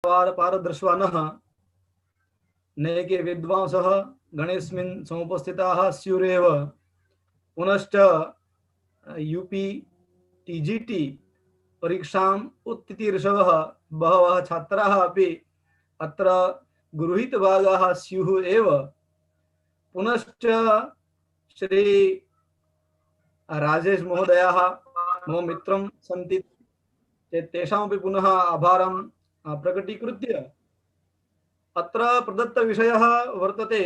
पारदर्शवानः नैके विद्वांसः गणेस्मिन् समुपस्थिताः स्युरेव। पुनश्च यूपी टीजीटी परीक्षाम् उत्तीर्षवः बहवः छात्राः अपि अत्र गृहीतभागाः स्युः एव। पुनश्च श्री राजेश महोदयाः मम मित्रं सन्ति, तेषामपि पुनः आभारं प्रकटीकृत्य अत्र प्रदत्तविषयः वर्तते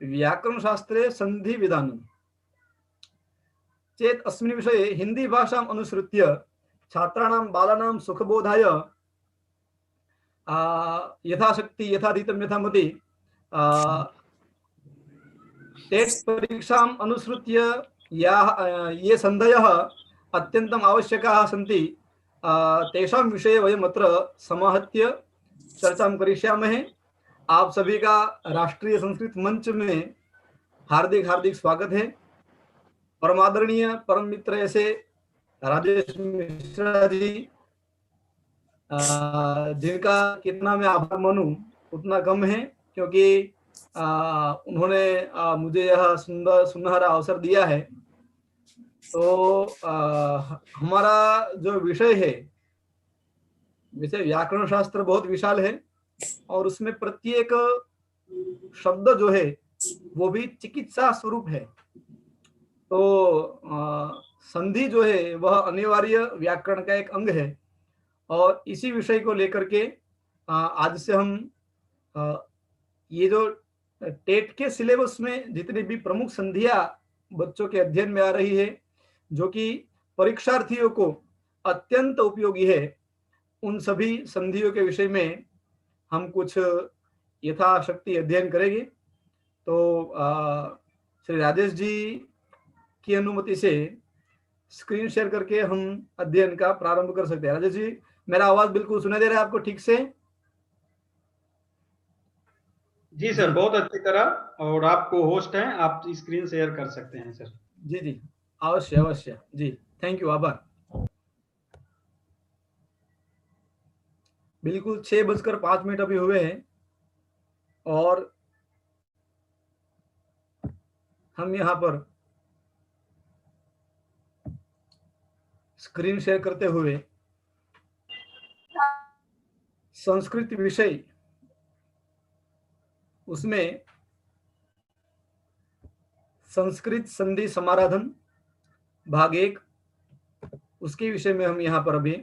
व्याकरणशास्त्रे सन्धिविधानं चेत् अस्मिन् विषये हिंदी भाषाम् अनुसृत्य छात्राणां बालानां सुखबोधाय यथाशक्ति यथाधीतं यथामति टेस्ट परीक्षाम् अनुसृत्य ये सन्धयः अत्यन्तम् आवश्यकाः सन्ति तेषां विषये वयम् अत्र समाहत्य चर्चां करिष्यामहे। आप सभी का राष्ट्रीय संस्कृत मंच में हार्दिक हार्दिक स्वागत है। परमादरणीय परम मित्र ऐसे राजेश मिश्रा जी, जिनका कितना मैं आभार मानूं उतना कम है, क्योंकि उन्होंने मुझे यह सुनहरा अवसर दिया है। तो हमारा जो विषय है, विषय व्याकरण शास्त्र बहुत विशाल है और उसमें प्रत्येक शब्द जो है वो भी चिकित्सा स्वरूप है। तो संधि जो है वह अनिवार्य व्याकरण का एक अंग है और इसी विषय को लेकर के आज से हम ये जो टेट के सिलेबस में जितनी भी प्रमुख संधियां बच्चों के अध्ययन में आ रही है, जो कि परीक्षार्थियों को अत्यंत उपयोगी है, उन सभी संधियों के विषय में हम कुछ यथाशक्ति अध्ययन करेंगे। तो श्री राजेश जी की अनुमति से स्क्रीन शेयर करके हम अध्ययन का प्रारंभ कर सकते हैं। राजेश जी, मेरा आवाज बिल्कुल सुनाई दे रहा है आपको ठीक से? जी सर, बहुत अच्छी तरह। और आपको होस्ट हैं, आप स्क्रीन शेयर कर सकते हैं सर। जी जी, अवश्य अवश्य जी, थैंक यू, आभार। बिल्कुल 6:05 अभी हुए हैं और हम यहाँ पर स्क्रीन शेयर करते हुए संस्कृत विषय उसमें संस्कृत संधि समाराधन भाग 1 उसके विषय में हम यहाँ पर अभी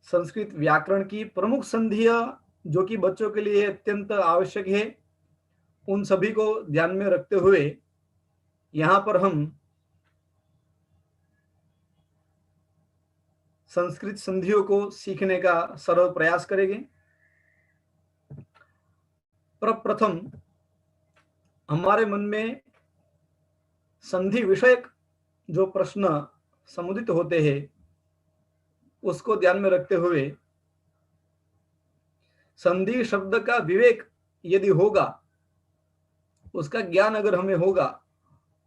संस्कृत व्याकरण की प्रमुख संधियां जो कि बच्चों के लिए अत्यंत आवश्यक है, उन सभी को ध्यान में रखते हुए यहाँ पर हम संस्कृत संधियों को सीखने का सरल प्रयास करेंगे। प्रथम हमारे मन में संधि विषयक जो प्रश्न समुदित होते हैं उसको ध्यान में रखते हुए संधि शब्द का विवेक यदि होगा, उसका ज्ञान अगर हमें होगा,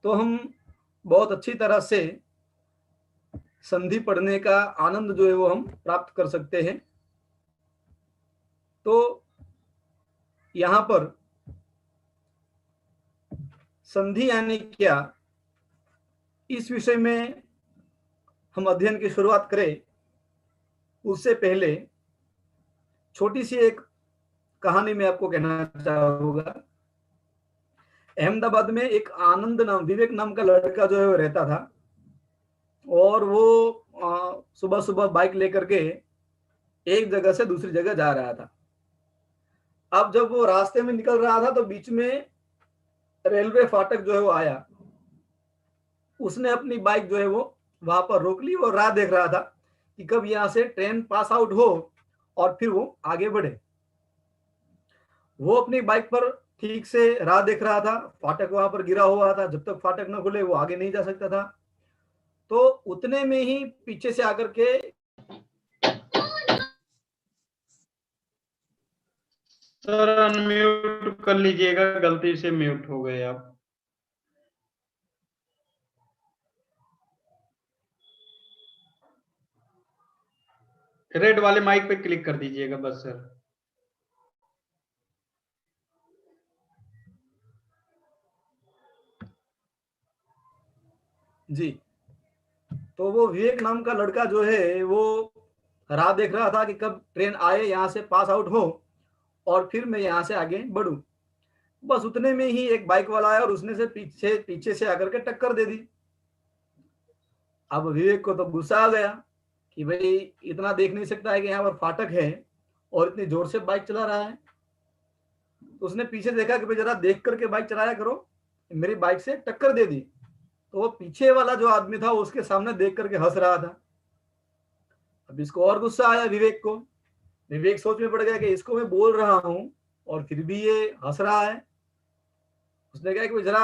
तो हम बहुत अच्छी तरह से संधि पढ़ने का आनंद जो है वो हम प्राप्त कर सकते हैं। तो यहां पर संधि यानी क्या, इस विषय में हम अध्ययन की शुरुआत करें उससे पहले छोटी सी एक कहानी मैं आपको कहना चाहूंगा। अहमदाबाद में एक आनंद नाम, विवेक नाम का लड़का जो है वो रहता था और वो सुबह सुबह बाइक लेकर के एक जगह से दूसरी जगह जा रहा था। अब जब वो रास्ते में निकल रहा था तो बीच में रेलवे फाटक जो है वो आया। उसने अपनी बाइक जो है वो वहां पर रोक ली और राह देख रहा था कि कब यहां से ट्रेन पास आउट हो और फिर वो आगे बढ़े। वो अपनी बाइक पर ठीक से राह देख रहा था, फाटक वहां पर गिरा हुआ था, जब तक फाटक न खुले वो आगे नहीं जा सकता था। तो उतने में ही पीछे से आकर के सर अनम्यूट कर लीजिएगा, गलती से म्यूट हो गए आप। रेड वाले माइक पे क्लिक कर दीजिएगा बस सर। जी, तो वो विवेक नाम का लड़का जो है वो राह देख रहा था कि कब ट्रेन आए, यहाँ से पास आउट हो और फिर मैं यहाँ से आगे बढ़ूं। बस उतने में ही एक बाइक वाला आया और उसने से पीछे से आकर के टक्कर दे दी। अब विवेक को तो गुस्सा आ गया कि भाई इतना देख नहीं सकता है कि यहाँ पर फाटक है और इतनी जोर से बाइक चला रहा है। तो उसने पीछे देखा कि भाई जरा देख करके बाइक चलाया करो, मेरी बाइक से टक्कर दे दी। तो वो पीछे वाला जो आदमी था उसके सामने देख करके हंस रहा था। अब इसको और गुस्सा आया विवेक को। विवेक सोच में पड़ गया कि इसको मैं बोल रहा हूं और फिर भी ये हंस रहा है। उसने कहा कि जरा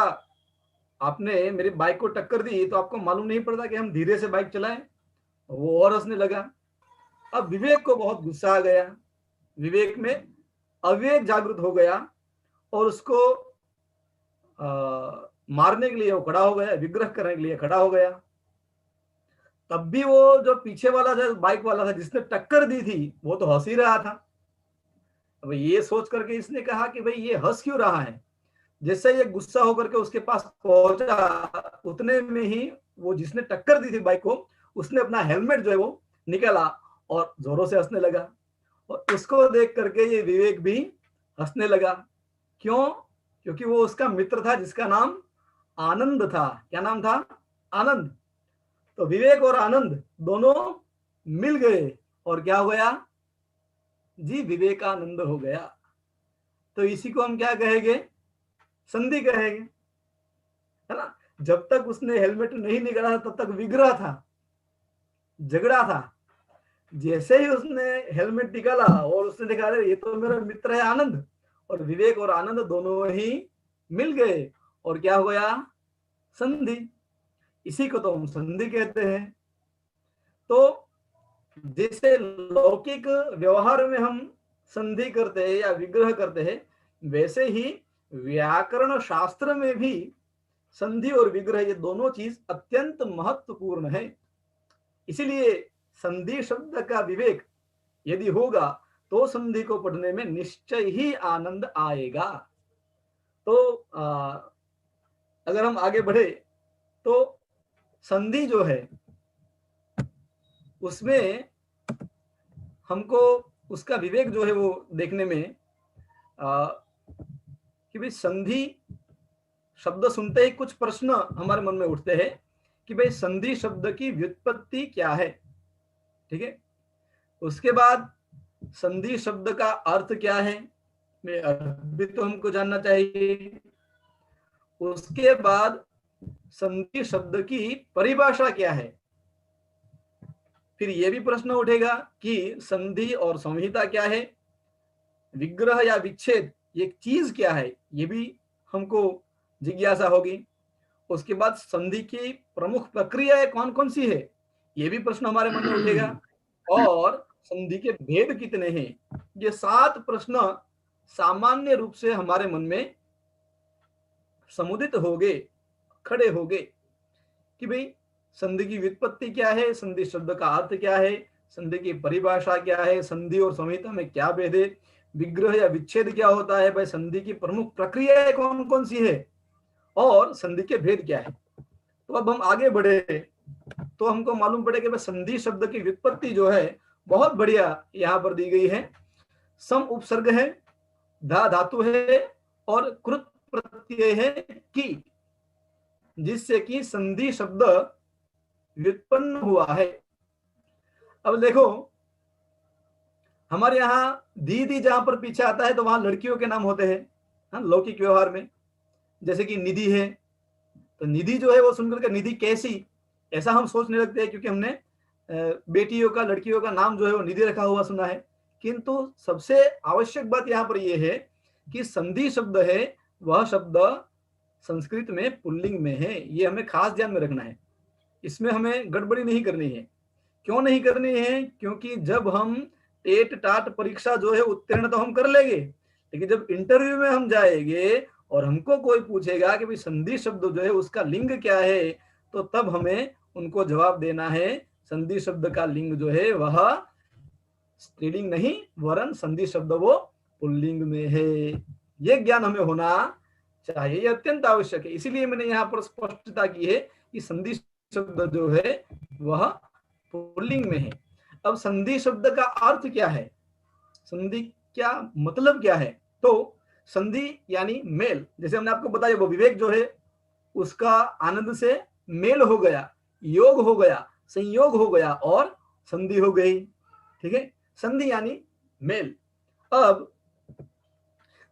आपने मेरी बाइक को टक्कर दी तो आपको मालूम नहीं पड़ता कि हम धीरे से बाइक चलाएं? वो और हंसने लगा। अब विवेक को बहुत गुस्सा आ गया, विवेक में अविवेक जागृत हो गया और उसको मारने के लिए वो खड़ा हो गया, विग्रह करने के लिए खड़ा हो गया। तब भी वो जो पीछे वाला जो बाइक वाला था जिसने टक्कर दी थी वो तो हंस ही रहा था। अब ये सोच करके इसने कहा कि भाई ये हंस क्यों रहा है। जैसे ये गुस्सा होकर के उसके पास पहुंचा, उतने में ही वो जिसने टक्कर दी थी बाइक को उसने अपना हेलमेट जो है वो निकाला और जोरों से हंसने लगा। और उसको देख करके ये विवेक भी हंसने लगा। क्यों? क्योंकि वो उसका मित्र था जिसका नाम आनंद था। क्या नाम था? आनंद। तो विवेक और आनंद दोनों मिल गए और क्या हो गया जी? विवेकानंद हो गया। तो इसी को हम क्या कहेंगे? संधि कहेंगे, है ना। जब तक उसने हेलमेट नहीं निकाला तब तक विग्रह था, झगड़ा था। जैसे ही उसने हेलमेट निकाला और उसने देखा अरे ये तो मेरा मित्र है आनंद, और विवेक और आनंद दोनों ही मिल गए और क्या हो गया? संधि। इसी को तो हम संधि कहते हैं। तो जैसे लौकिक व्यवहार में हम संधि करते हैं या विग्रह करते हैं, वैसे ही व्याकरण शास्त्र में भी संधि और विग्रह ये दोनों चीज अत्यंत महत्वपूर्ण है। इसीलिए संधि शब्द का विवेक यदि होगा तो संधि को पढ़ने में निश्चय ही आनंद आएगा। तो अगर हम आगे बढ़े तो संधि जो है उसमें हमको उसका विवेक जो है वो देखने में कि भाई संधि शब्द सुनते ही कुछ प्रश्न हमारे मन में उठते हैं कि भाई संधि शब्द की व्युत्पत्ति क्या है, ठीक है। उसके बाद संधि शब्द का अर्थ क्या है, भी तो हमको जानना चाहिए। उसके बाद संधि शब्द की परिभाषा क्या है। फिर यह भी प्रश्न उठेगा कि संधि और संहिता क्या है, विग्रह या विच्छेद ये चीज क्या है, ये भी हमको जिज्ञासा होगी। उसके बाद संधि की प्रमुख प्रक्रियाएं कौन कौन सी है, ये भी प्रश्न हमारे मन में उठेगा। और संधि के भेद कितने हैं, ये 7 प्रश्न सामान्य रूप से हमारे मन में समुदित होंगे, खड़े होंगे कि भाई संधि की व्युत्पत्ति क्या है, संधि शब्द का अर्थ क्या है, संधि की परिभाषा क्या है, संधि और संहिता में क्या भेद है, विग्रह या विच्छेद क्या होता है, भाई संधि की प्रमुख प्रक्रियाएं कौन कौन सी है, और संधि के भेद क्या है। तो अब हम आगे बढ़े तो हमको मालूम पड़े कि संधि शब्द की व्युत्पत्ति जो है बहुत बढ़िया यहाँ पर दी गई है। सम उपसर्ग है, धा धातु है और कृत प्रत्यय है की, जिससे कि संधि शब्द व्युत्पन्न हुआ है। अब देखो हमारे यहाँ दीदी जहां पर पीछे आता है तो वहां लड़कियों के नाम होते हैं लौकिक व्यवहार में, जैसे कि निधि है। तो निधि जो है वो सुनकर के निधि कैसी, ऐसा हम सोचने लगते हैं क्योंकि हमने बेटियों का, लड़कियों का नाम जो है वो निधि रखा हुआ सुना है। किंतु सबसे आवश्यक बात यहाँ पर यह है कि संधि शब्द है वह शब्द संस्कृत में पुल्लिंग में है, ये हमें खास ध्यान में रखना है। इसमें हमें गड़बड़ी नहीं करनी है। क्यों नहीं करनी है? क्योंकि जब हम टेट टाट परीक्षा जो है उत्तीर्ण तो हम कर लेंगे, लेकिन जब इंटरव्यू में हम जाएंगे और हमको कोई पूछेगा कि भाई संधि शब्द जो है उसका लिंग क्या है, तो तब हमें उनको जवाब देना है संधि शब्द का लिंग जो है वह स्त्रीलिंग नहीं, वरन संधि शब्द वो पुल्लिंग में है। ये ज्ञान हमें होना चाहिए, ये अत्यंत आवश्यक है। इसीलिए मैंने यहाँ पर स्पष्टता की है कि संधि शब्द जो है वह पुल्लिंग में है। अब संधि शब्द का अर्थ क्या है, संधि क्या मतलब क्या है? तो संधि यानी मेल, जैसे हमने आपको बताया वो विवेक जो है उसका आनंद से मेल हो गया, योग हो गया, संयोग हो गया और संधि हो गई। ठीक है, संधि यानी मेल। अब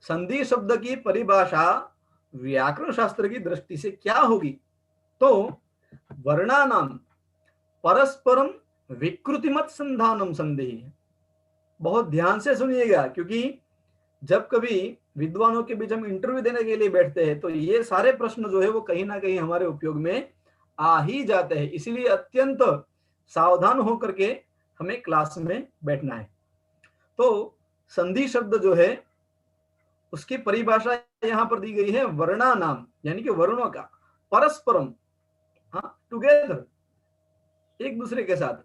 संधि शब्द की परिभाषा व्याकरण शास्त्र की दृष्टि से क्या होगी? तो वर्णानाम परस्परम विकृतिमत संधानम संधि। बहुत ध्यान से सुनिएगा, क्योंकि जब कभी विद्वानों के बीच हम इंटरव्यू देने के लिए बैठते हैं तो ये सारे प्रश्न जो है वो कहीं ना कहीं हमारे उपयोग में आ ही जाते हैं। इसीलिए अत्यंत सावधान होकर के हमें क्लास में बैठना है। तो संधि शब्द जो है उसकी परिभाषा यहां पर दी गई है वर्णा नाम, यानी कि वर्णों का परस्परम, हाँ, टुगेदर, एक दूसरे के साथ,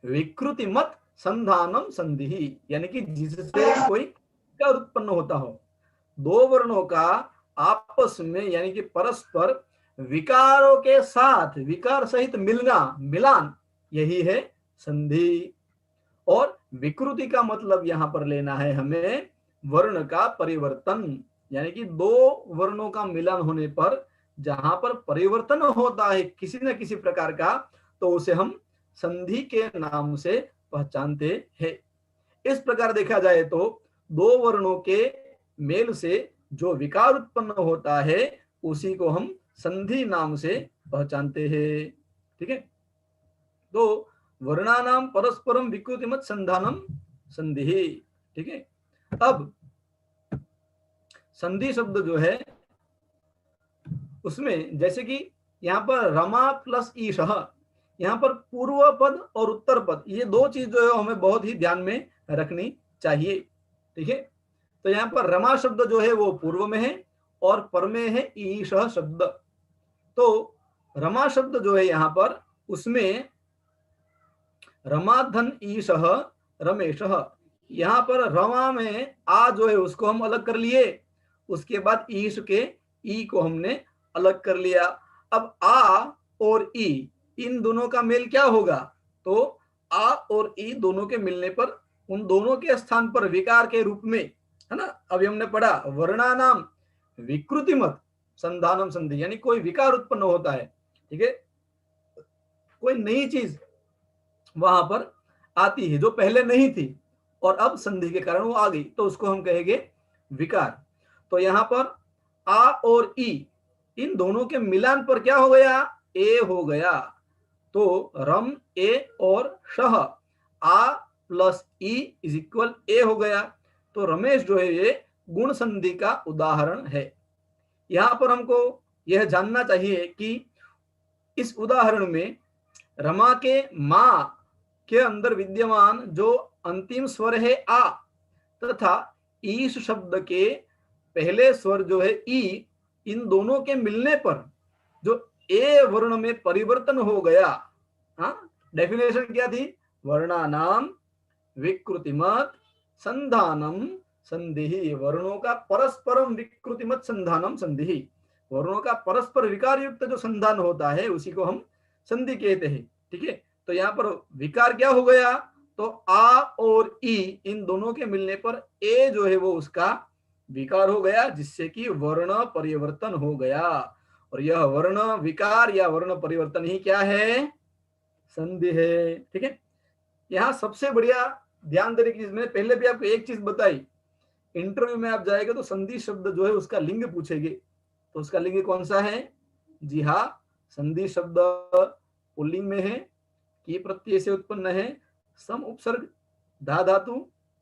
विकृति मत संधानम संधि, यानी कि जिससे कोई क्या उत्पन्न होता हो, दो वर्णों का आपस में यानी कि परस्पर विकारों के साथ, विकार सहित मिलना, मिलान, यही है संधि। और विकृति का मतलब यहां पर लेना है हमें वर्ण का परिवर्तन, यानी कि दो वर्णों का मिलन होने पर जहां पर परिवर्तन होता है किसी न किसी प्रकार का, तो उसे हम संधि के नाम से पहचानते हैं। इस प्रकार देखा जाए तो दो वर्णों के मेल से जो विकार उत्पन्न होता है उसी को हम संधि नाम से पहचानते हैं। ठीक है, तो वर्णानाम परस्परम विकृतिमत संधानम संधि। ठीक है, अब संधि शब्द जो है उसमें जैसे कि यहाँ पर रमा प्लस ईशः, यहाँ पर पूर्व पद और उत्तर पद, ये दो चीज जो है हमें बहुत ही ध्यान में रखनी चाहिए। ठीक है, तो यहाँ पर रमा शब्द जो है वो पूर्व में है और पर में है ईशः शब्द। तो रमा शब्द जो है यहाँ पर उसमें रमाधन ईशः रमेशः, यहाँ पर रमा में आ जो है उसको हम अलग कर लिए, उसके बाद ईश के ई को हमने अलग कर लिया। अब आ और ई इन दोनों का मेल क्या होगा? तो आ और ई दोनों के मिलने पर उन दोनों के स्थान पर विकार के रूप में, है ना, अभी हमने पढ़ा वर्णानाम विकृतिमत संधानम संधि, यानी कोई विकार उत्पन्न होता है। ठीक है, कोई नई चीज वहां पर आती है जो पहले नहीं थी और अब संधि के कारण वो आ गई, तो उसको हम कहेंगे विकार। तो यहां पर आ और ई इन दोनों के मिलान पर क्या हो गया? ए हो गया। तो रम ए और शह, आ प्लस ई इज इक्वल ए हो गया। तो रमेश जो है ये गुण संधि का उदाहरण है। यहां पर हमको यह जानना चाहिए कि इस उदाहरण में रमा के मां के अंदर विद्यमान जो अंतिम स्वर है आ तथा ईश शब्द के पहले स्वर जो है ई, इन दोनों के मिलने पर जो ए वर्ण में परिवर्तन हो गया, हाँ, डेफिनेशन क्या थी? वर्णानाम विकृतिमत संधानम संधि, वर्णों का परस्परम विकृतिमत संधानम संधि, वर्णों का परस्पर विकार युक्त जो संधान होता है उसी को हम संधि कहते हैं। ठीक है, तो यहाँ पर विकार क्या हो गया? तो आ और ई इन दोनों के मिलने पर ए जो है वो उसका विकार हो गया, जिससे कि वर्ण परिवर्तन हो गया। और यह वर्ण विकार या वर्ण परिवर्तन ही क्या है? संधि है। ठीक है, यहाँ सबसे बढ़िया ध्यान देने की चीज, मैंने पहले भी आपको एक चीज बताई, इंटरव्यू में आप जाएगा तो संधि शब्द जो है उसका लिंग पूछेंगे, तो उसका लिंग कौन सा है? जी हाँ, संधि शब्द पुल्लिंग में है, की प्रत्यय से उत्पन्न है, सम उपसर्ग धा धातु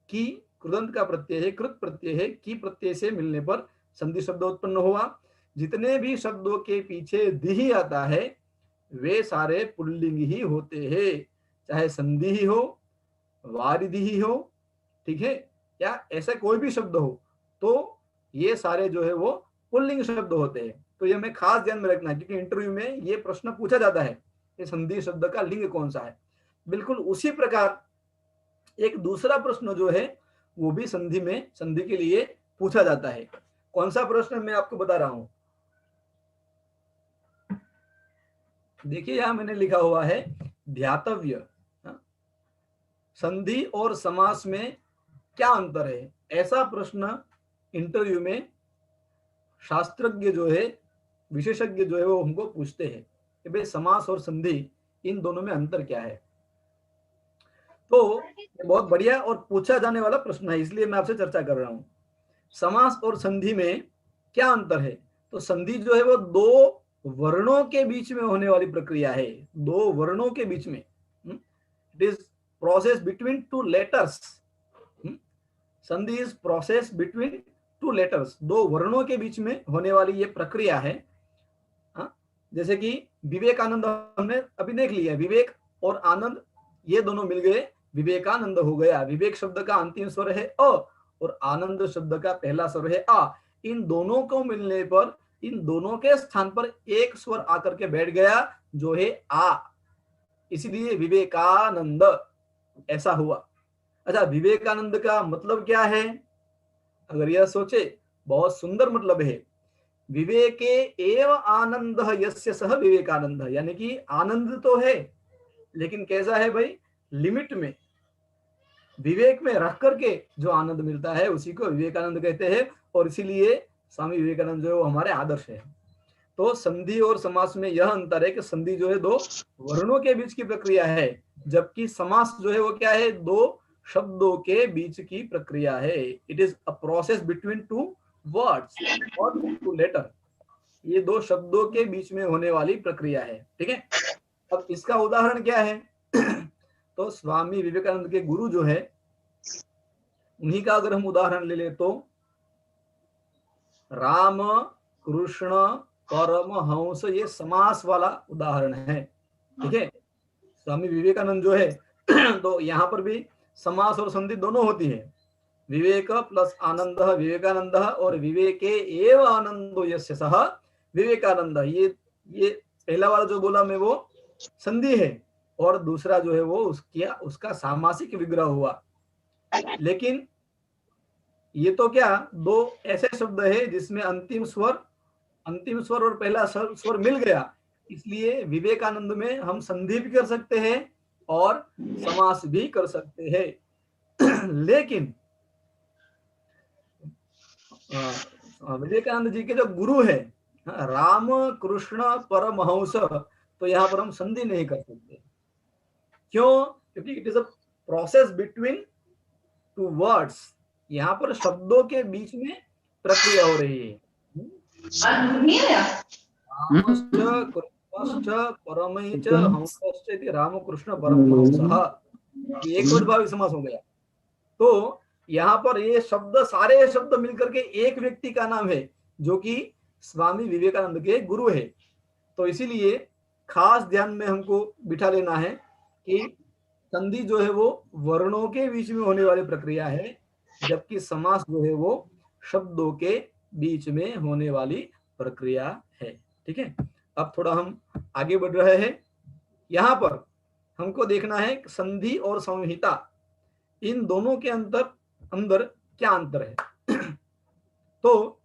की कृदंत का प्रत्यय है, कृत प्रत्यय है, की प्रत्यय से मिलने पर संधि शब्द उत्पन्न हुआ। जितने भी शब्दों के पीछे दी आता है वे सारे पुल्लिंग ही होते हैं, चाहे संधि ही हो, वारिधि ही हो, ठीक है, या ऐसा कोई भी शब्द हो, तो ये सारे जो है वो पुल्लिंग शब्द होते हैं। तो ये हमें खास ध्यान में रखना, क्योंकि इंटरव्यू में ये प्रश्न पूछा जाता है कि संधि शब्द का लिंग कौन सा है। बिल्कुल उसी प्रकार एक दूसरा प्रश्न जो है वो भी संधि में, संधि के लिए पूछा जाता है। कौन सा प्रश्न मैं आपको बता रहा हूं, देखिए यहां मैंने लिखा हुआ है ध्यातव्य। संधि और समास में क्या अंतर है, ऐसा प्रश्न इंटरव्यू में शास्त्रज्ञ जो है, विशेषज्ञ जो है वो हमको पूछते हैं कि भाई समास और संधि इन दोनों में अंतर क्या है। तो बहुत बढ़िया और पूछा जाने वाला प्रश्न है, इसलिए मैं आपसे चर्चा कर रहा हूं। समास और संधि में क्या अंतर है, तो संधि जो है वो दो वर्णों के बीच में होने वाली प्रक्रिया है, दो वर्णों के बीच में। It is process between two letters. Sandhi is process between two letters, दो वर्णों के बीच में होने वाली ये प्रक्रिया है। जैसे कि विवेकानंद हमने अभी देख लिया, विवेक और आनंद ये दोनों मिल गए, विवेकानंद हो गया। विवेक शब्द का अंतिम स्वर है अ और आनंद शब्द का पहला स्वर है आ। इन दोनों को मिलने पर इन दोनों के स्थान पर एक स्वर आकर के बैठ गया जो है आ, इसलिए विवेकानंद ऐसा हुआ। अच्छा, विवेकानंद का मतलब क्या है, अगर यह सोचे, बहुत सुंदर मतलब है। विवेके एव आनंद यस्य सह विवेकानंद, यानी कि आनंद तो है लेकिन कैसा है भाई, लिमिट में, विवेक में रख करके जो आनंद मिलता है उसी को विवेकानंद कहते हैं। और इसीलिए स्वामी विवेकानंद जो है वो हमारे आदर्श है। तो संधि और समास में यह अंतर है कि संधि जो है दो वर्णों के बीच की प्रक्रिया है, जबकि समास जो है वो क्या है, दो शब्दों के बीच की प्रक्रिया है। It is a process between two words और टू लेटर, ये दो शब्दों के बीच में होने वाली प्रक्रिया है। ठीक है, अब इसका उदाहरण क्या है तो स्वामी विवेकानंद के गुरु जो है उन्हीं का अगर हम उदाहरण ले ले तो राम कृष्ण परमहंस, ये समास वाला उदाहरण है। ठीक है, स्वामी विवेकानंद जो है तो यहाँ पर भी समास और संधि दोनों होती है। विवेक प्लस आनंद विवेकानंद और विवेके एव आनंदो यस्य सह विवेकानंद, ये पहला वाला जो बोला मैं वो संधि है और दूसरा जो है वो उसका सामासिक विग्रह हुआ। लेकिन ये तो क्या, दो ऐसे शब्द है जिसमें अंतिम स्वर और पहला स्वर मिल गया, इसलिए विवेकानंद में हम संधि भी कर सकते हैं और समास भी कर सकते हैं। लेकिन विवेकानंद जी के जो गुरु है राम कृष्ण परमहंस, तो यहाँ पर हम संधि नहीं कर सकते। क्यों, क्योंकि it is a process between two words, यहाँ पर शब्दों के बीच में प्रक्रिया हो रही है। रामकृष्ण परमहंसः, ये एक भावी समास हो गया। तो यहाँ पर ये शब्द, सारे शब्द मिलकर के एक व्यक्ति का नाम है जो कि स्वामी विवेकानंद के गुरु है। तो इसीलिए खास ध्यान में हमको बिठा लेना है कि संधि जो है वो वर्णों के बीच में होने वाली प्रक्रिया है, जबकि समास जो है वो शब्दों के बीच में होने वाली प्रक्रिया है। ठीक है, अब थोड़ा हम आगे बढ़ रहे हैं। यहाँ पर हमको देखना है संधि और संहिता, इन दोनों के अंदर क्या अंतर है। तो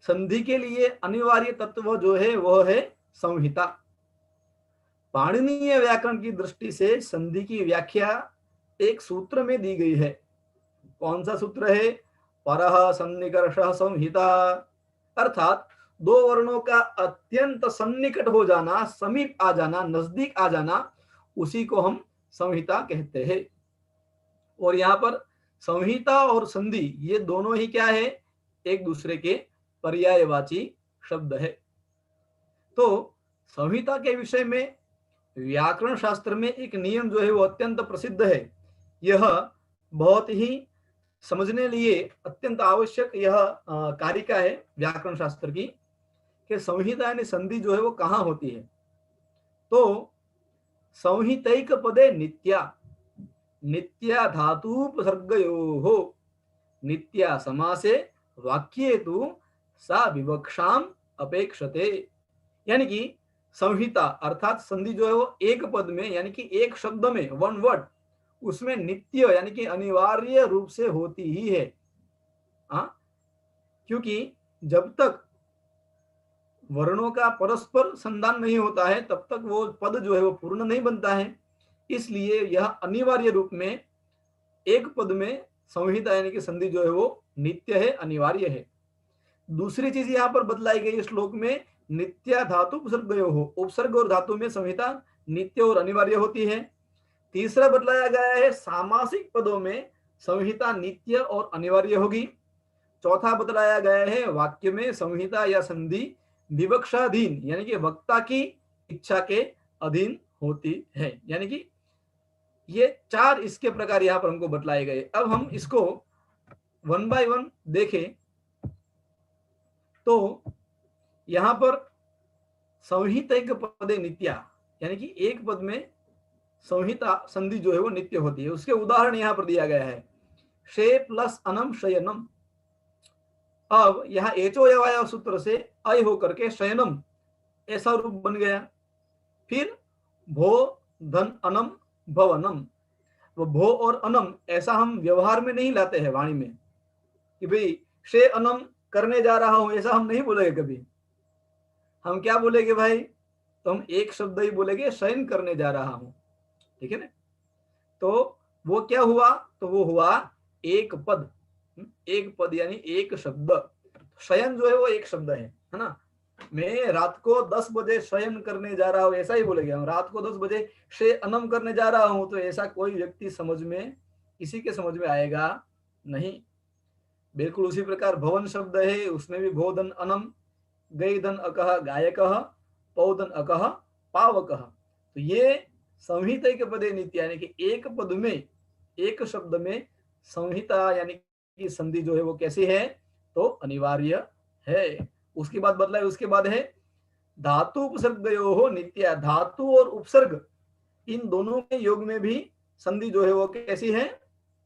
संधि के लिए अनिवार्य तत्व जो है वह है संहिता। पाणिनीय व्याकरण की दृष्टि से संधि की व्याख्या एक सूत्र में दी गई है। कौन सा सूत्र है, परः सन्निकर्षः संहिता, अर्थात दो वर्णों का अत्यंत सन्निकट हो जाना, समीप आ जाना, नजदीक आ जाना, उसी को हम संहिता कहते हैं। और यहाँ पर संहिता और संधि ये दोनों ही क्या है, एक दूसरे के पर्यायवाची शब्द है। तो संहिता के विषय में व्याकरण शास्त्र में एक नियम जो है वो अत्यंत प्रसिद्ध है। यह बहुत ही समझने लिए अत्यंत आवश्यक यह कारिका है व्याकरण शास्त्र की, कि संहिता यानी संधि जो है वो कहाँ होती है। तो संहितैक पदे नित्या, नित्या धातुपसर्गयोः, नित्या समासे वाक्ये तु सा विवक्षाम अपेक्षते, यानी कि संहिता अर्थात संधि जो है वो एक पद में, यानी कि एक शब्द में, वन वर्ड, उसमें नित्य यानी कि अनिवार्य रूप से होती ही है। क्योंकि जब तक वर्णों का परस्पर संधान नहीं होता है तब तक वो पद जो है वो पूर्ण नहीं बनता है। इसलिए यह अनिवार्य रूप में एक पद में संहिता यानी कि संधि जो है वो नित्य है, अनिवार्य है। दूसरी चीज यहां पर बदलाई गई श्लोक में, नित्या धातु उपसर्गयो हो, उपसर्ग और धातु में संहिता नित्य और अनिवार्य होती है। तीसरा बदलाया गया है, सामासिक पदों में संहिता नित्य और अनिवार्य होगी। चौथा बदलाया गया है, वाक्य में संहिता या संधि विवक्षाधीन यानी कि वक्ता की इच्छा के अधीन होती है। यानी कि ये चार इसके प्रकार यहां पर हमको बतलाए गए। अब हम इसको वन बाय वन देखें तो यहां पर संहितैक पदे नित्या यानी कि एक पद में संहिता संधि जो है वो नित्य होती है। उसके उदाहरण यहां पर दिया गया है, शे प्लस अनम शयनम। अब यहां एचो यवाय सूत्र से अय होकर के शयनम ऐसा रूप बन गया। फिर भो धन अनम भवनम। वो भो और अनम ऐसा हम व्यवहार में नहीं लाते हैं वाणी में कि भाई शे अनम करने जा रहा हूं, ऐसा हम नहीं बोलेंगे कभी। हम क्या बोलेंगे भाई, तो हम एक शब्द ही बोलेंगे, शयन करने जा रहा हूं, ठीक है ना। तो वो क्या हुआ, तो वो हुआ एक पद। एक पद यानी एक शब्द। शयन जो है वो एक शब्द है ना। मैं रात को 10 बजे शयन करने जा रहा हूं, ऐसा ही बोलेंगे हम। रात को 10 बजे शे अनम करने जा रहा हूं, तो ऐसा कोई व्यक्ति समझ में, किसी के समझ में आएगा नहीं। बिल्कुल उसी प्रकार भवन शब्द है, उसमें भी भोधन अनम, गईधन अकह गायकः, पौधन अकह पावकः। तो ये संहिता के पदे नित्य यानी कि एक पद में, एक शब्द में संहिता यानी कि संधि जो है वो कैसी है, तो अनिवार्य है। उसके बाद बदला है, उसके बाद है धातु उपसर्गयो हो नित्य। धातु और उपसर्ग इन दोनों के योग में भी संधि जो है वो कैसी है,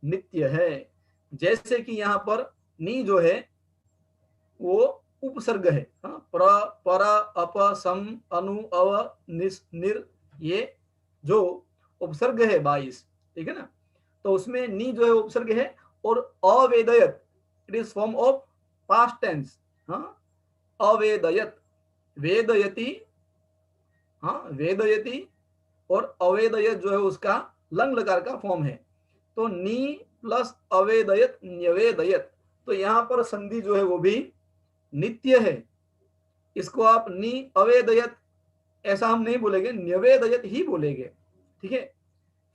नित्य है। जैसे कि यहाँ पर नी जो है वो उपसर्ग है, प्र पर अप सम अनु अव निस निर, ये जो उपसर्ग है 22, ठीक है ना। तो उसमें नी जो है उपसर्ग है और अवेदयत it is form of past tense. अवेदयत, वेदयति, वेदयति और अवेदयत जो है उसका लंग लकार का फॉर्म है। तो नी प्लस अवेदयत न्यवेदयत, तो यहां पर संधि जो है वो भी नित्य है। इसको आप नी अवेदयत ऐसा हम नहीं बोलेंगे, न्यवेदयत ही बोलेंगे, ठीक है।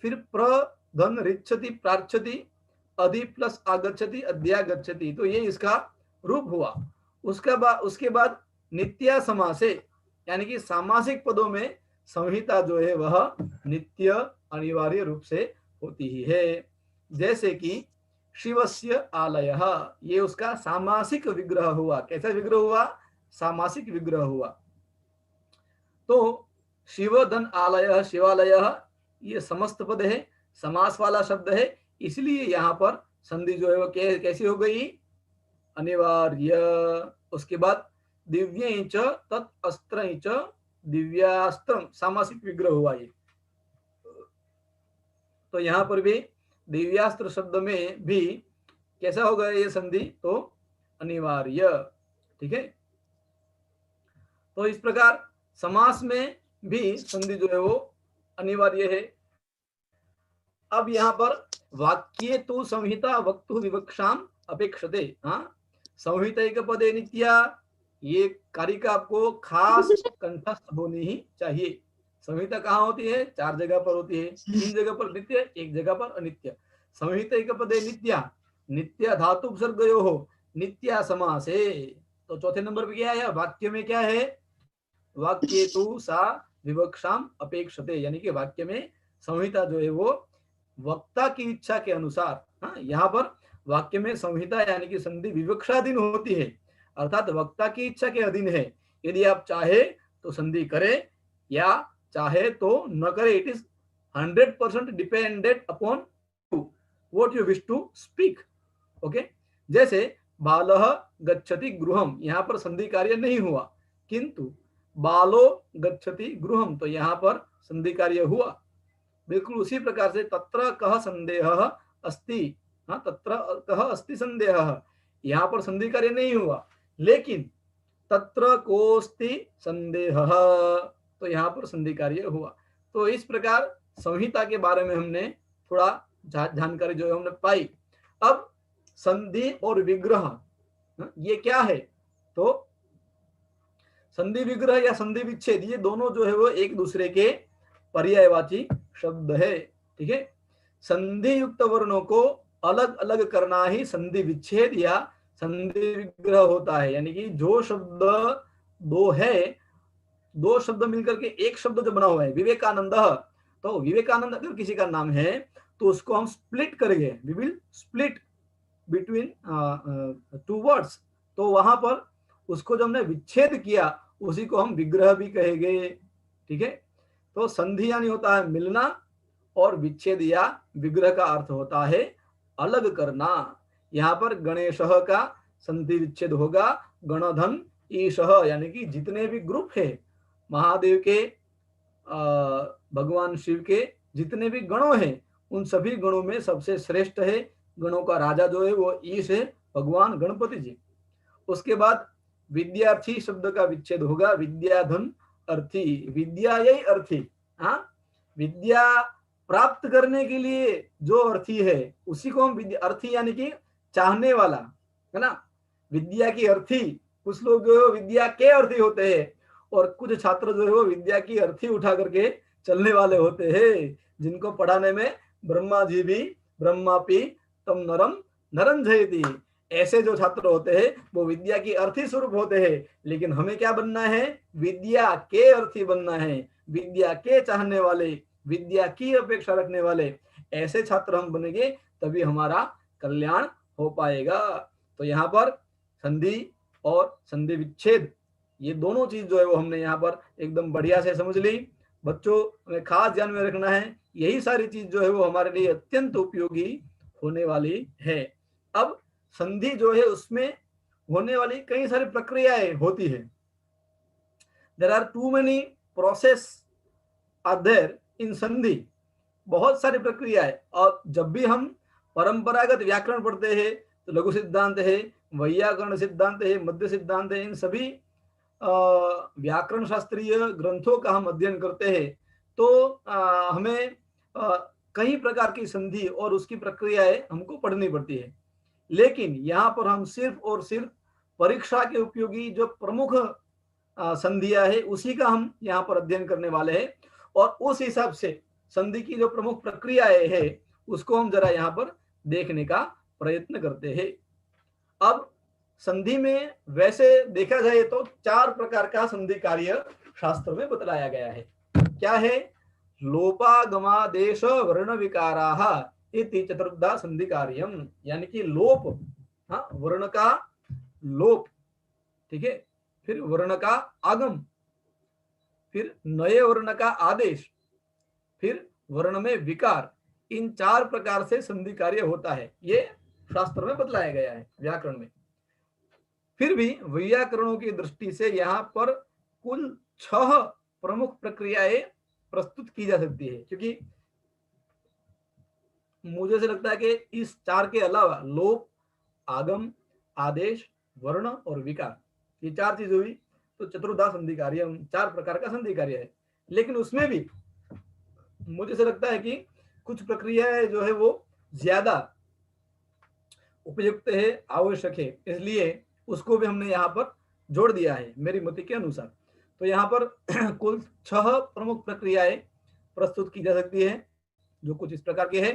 फिर प्र धन रिच्छति प्रार्थति, अधि प्लस आगच्छति अध्यागच्छति, तो ये इसका रूप हुआ। उसके बाद नित्या समासे यानी कि सामासिक पदों में संहिता जो है वह नित्य अनिवार्य रूप से होती ही है। जैसे कि शिवस्य आलयः, ये उसका सामासिक विग्रह हुआ। कैसा विग्रह हुआ, सामासिक विग्रह हुआ। तो शिव धन आलयः, शिवालयः, ये समस्त पद है, समास वाला शब्द है, इसलिए यहाँ पर संधि जो है वो कैसी हो गई, अनिवार्य। उसके बाद दिव्य च तत् अस्त्र च, दिव्यास्त्र सामासिक विग्रह हुआ ये। तो यहाँ पर भी दिव्यास्त्र शब्द में भी कैसा होगा ये संधि, तो अनिवार्य, ठीक है। तो इस प्रकार समास में भी संधि जो है वो अनिवार्य है। अब यहाँ पर वाक्ये तु संहिता वक्तु विवक्षाम अपेक्षते, संहिता पदे नित्या, ये कारिका आपको खास कंठस्थ होनी ही चाहिए। संहिता कहाँ होती है, 4 जगह पर होती है, 3 जगह पर नित्य, 1 जगह पर अनित्य। संहिता पदे नित्या, नित्य धातु उपसर्गयो हो, नित्या समासे। तो चौथे नंबर पे क्या है, वाक्य में क्या है, वाक्ये तु सा विवक्षाम अपेक्षते, यानी कि वाक्य में संहिता जो है वो वक्ता की इच्छा के अनुसार, यहाँ पर वाक्य में संहिता यानी कि संधि विवक्षाधीन होती है, अर्थात वक्ता की इच्छा के अधीन है। यदि आप चाहे तो संधि करे या चाहे तो न करे, it is 100% dependent upon what you wish to speak. Okay, जैसे बालः गच्छति गृहम, यहाँ पर संधि कार्य नहीं हुआ, किंतु बालो गच्छति गृहम, तो यहाँ पर संधि कार्य हुआ। बिल्कुल उसी प्रकार से तत्र कह संदेह अस्ति, हाँ तत्र कह अस्ति संदेह, यहाँ पर संधि कार्य नहीं हुआ, लेकिन तत्र कोस्ति संदेह, तो यहाँ पर संधि कार्य हुआ। तो इस प्रकार संहिता के बारे में हमने थोड़ा जानकारी जो है हमने पाई। अब संधि और विग्रह ये क्या है, तो संधि विग्रह या संधि विच्छेद ये दोनों जो है वो एक दूसरे के पर्यायवाची शब्द है, ठीक है। संधि युक्त वर्णों को अलग अलग करना ही संधि विच्छेद या संधि विग्रह होता है, यानी कि जो शब्द दो है, दो शब्द मिलकर के एक शब्द जो बना हुआ है विवेकानंद, तो विवेकानंद अगर किसी का नाम है तो उसको हम स्प्लिट करेंगे, we will split between two words, तो वहां पर उसको जो हमने विच्छेद किया उसी को हम विग्रह भी कहेंगे, ठीक है। तो संधि यानी होता है मिलना और विच्छेद या विग्रह का अर्थ होता है अलग करना। यहाँ पर गणेश का संधि विच्छेद होगा गणधन ईश, यानी कि जितने भी ग्रुप है महादेव के, भगवान शिव के जितने भी गणों हैं उन सभी गणों में सबसे श्रेष्ठ है, गणों का राजा जो है वो ईश है, भगवान गणपति जी। उसके बाद विद्यार्थी शब्द का विच्छेद होगा विद्याधन अर्थी, विद्या यही अर्थी, हाँ विद्या प्राप्त करने के लिए जो अर्थी है उसी को हम विद्या अर्थी यानी कि चाहने वाला, है ना। विद्या की अर्थी, कुछ लोग जो है विद्या के अर्थी होते हैं और कुछ छात्र जो है वो विद्या की अर्थी उठा करके चलने वाले होते हैं, जिनको पढ़ाने में ब्रह्मा जी भी ब्रह्मापि तम नरम नरम जयति, ऐसे जो छात्र होते हैं वो विद्या की अर्थी स्वरूप होते हैं। लेकिन हमें क्या बनना है, विद्या के अर्थी बनना है, विद्या के चाहने वाले, विद्या की अपेक्षा रखने वाले, ऐसे छात्र हम बनेंगे तभी हमारा कल्याण हो पाएगा। तो यहाँ पर संधि और संधि विच्छेद ये दोनों चीज जो है वो हमने यहाँ पर एकदम बढ़िया से समझ ली। बच्चों हमें खास ध्यान में रखना है, यही सारी चीज जो है वो हमारे लिए अत्यंत उपयोगी होने वाली है। अब संधि जो है उसमें होने वाली कई सारी प्रक्रियाएं होती है। There are too many process are there in sandhi, बहुत सारी प्रक्रियाएं। और जब भी हम परंपरागत व्याकरण पढ़ते हैं तो लघु सिद्धांत है, वैयाकरण सिद्धांत है, मध्य सिद्धांत है, इन सभी व्याकरण शास्त्रीय ग्रंथों का हम अध्ययन करते हैं तो हमें कई प्रकार की संधि और उसकी प्रक्रियाएं हमको पढ़नी पड़ती है। लेकिन यहाँ पर हम सिर्फ और सिर्फ परीक्षा के उपयोगी जो प्रमुख संधियां है उसी का हम यहाँ पर अध्ययन करने वाले हैं, और उस हिसाब से संधि की जो प्रमुख प्रक्रियाएं है उसको हम जरा यहाँ पर देखने का प्रयत्न करते हैं। अब संधि में वैसे देखा जाए तो 4 प्रकार का संधि कार्य शास्त्र में बतलाया गया है। क्या है, लोपागमादेश वर्ण विकाराः इति चतुर्धा संधि कार्यम, यानी कि लोप, हाँ वर्ण का लोप, ठीक है, फिर वर्ण का आगम, फिर नए वर्ण का आदेश, फिर वर्ण में विकार, इन 4 प्रकार से संधि कार्य होता है, ये शास्त्र में बतलाया गया है व्याकरण में। फिर भी वैयाकरणों की दृष्टि से यहाँ पर कुल 6 प्रमुख प्रक्रियाएं प्रस्तुत की जा सकती है, क्योंकि मुझे से लगता है कि इस 4 के अलावा लोप, आगम, आदेश, वर्ण और विकार, ये 4 चीज हुई तो चतुर्धा संधि कार्य 4 प्रकार का संधि कार्य है। लेकिन उसमें भी मुझे से लगता है कि कुछ प्रक्रियाएं जो है वो ज्यादा उपयुक्त है, आवश्यक है, इसलिए उसको भी हमने यहाँ पर जोड़ दिया है मेरी मति के अनुसार। तो यहाँ पर कुल 6 प्रमुख प्रक्रियाएं प्रस्तुत की जा सकती है, जो कुछ इस प्रकार के है।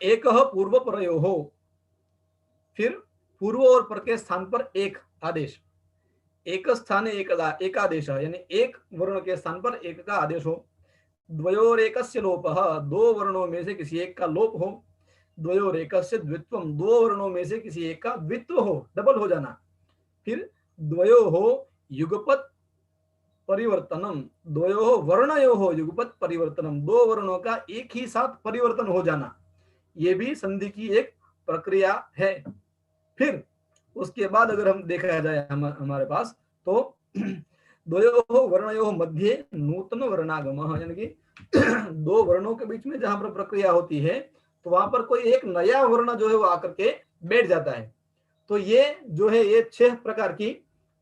एक पूर्व परयो हो, फिर पूर्व और पर के स्थान पर एक आदेश, एक स्थान एक आदेश, यानी एक वर्ण के स्थान पर एक का आदेश हो। द्वयोरेकस्य लोपः, 2 वर्णों में से किसी एक का लोप हो। द्वयोरेकस्य द्वित्वम, 2 वर्णों में से किसी एक का द्वित्व हो, डबल हो जाना। फिर द्वयोः युगपत परिवर्तनम, द्वयोः वर्णयोः युगपत परिवर्तनम, 2 वर्णों का एक ही साथ परिवर्तन हो जाना, ये भी संधि की एक प्रक्रिया है। फिर उसके बाद अगर हम देखा जाए हमारे पास तो द्वयोः वर्णयोः मध्ये नूतन वर्णागमः, यानी कि दो वर्णों के बीच में जहां पर प्रक्रिया होती है तो वहां पर कोई एक नया वर्ण जो है वो आकर के बैठ जाता है। तो ये जो है ये 6 प्रकार की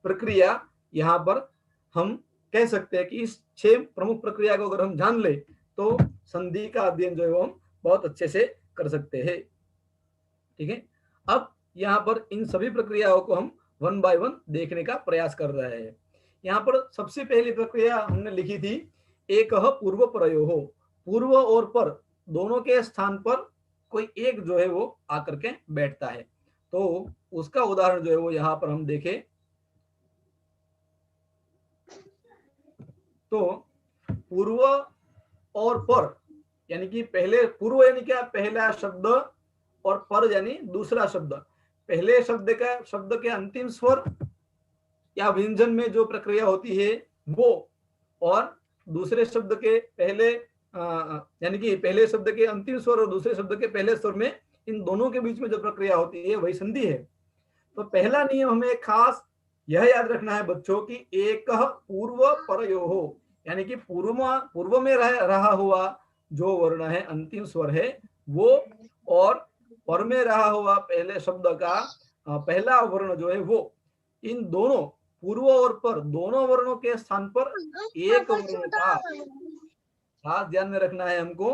प्रक्रिया यहाँ पर हम कह सकते हैं कि इस 6 प्रमुख प्रक्रिया को अगर हम जान ले तो संधि का अध्ययन जो है वो हम बहुत अच्छे से कर सकते हैं। ठीक है, अब यहाँ पर इन सभी प्रक्रियाओं को हम वन बाय वन देखने का प्रयास कर रहे हैं। यहाँ पर सबसे पहली प्रक्रिया हमने लिखी थी एक पूर्व प्रयो हो, पूर्व और पर दोनों के स्थान पर कोई एक जो है वो आकर के बैठता है। तो उसका उदाहरण जो है वो यहाँ पर हम देखें तो पूर्व और पर यानी कि पहले पूर्व यानी क्या, पहला शब्द, और पर यानी दूसरा शब्द। पहले शब्द के अंतिम स्वर या व्यंजन में जो प्रक्रिया होती है वो, और दूसरे शब्द के पहले यानी कि पहले शब्द के अंतिम स्वर और दूसरे शब्द के पहले स्वर में, इन दोनों के बीच में जो प्रक्रिया होती है वही संधि है। तो पहला नियम हमें खास यह याद रखना है बच्चों की एक पूर्व परयो हो, यानी कि पूर्व में रहा हुआ जो वर्ण है, अंतिम स्वर है वो, और पर में रहा हुआ पहले शब्द का पहला वर्ण जो है वो, इन दोनों पूर्व और पर दोनों वर्णों के स्थान पर एक वर्ण का, खास ध्यान में रखना है हमको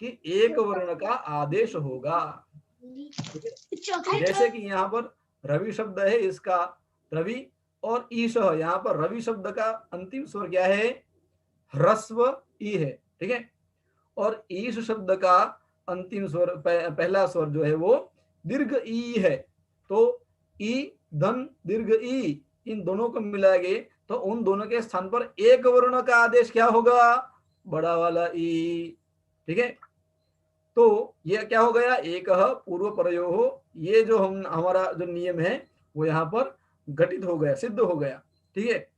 कि एक वर्ण का आदेश होगा। जैसे कि यहाँ पर रवि शब्द है, इसका रवि और ईश, यहाँ पर रवि शब्द का अंतिम स्वर क्या है, ह्रस्व ई है। ठीक है, और ईश शब्द का अंतिम स्वर पहला स्वर जो है वो दीर्घ ई है। तो ई धन दीर्घ ई, इन दोनों को मिलाएंगे तो उन दोनों के स्थान पर एक वर्ण का आदेश क्या होगा, बड़ा वाला ई। ठीक है, तो ये क्या हो गया, एक पूर्व प्रयो हो, ये जो हमारा जो नियम है वो यहाँ पर घटित हो गया, सिद्ध हो गया। ठीक है,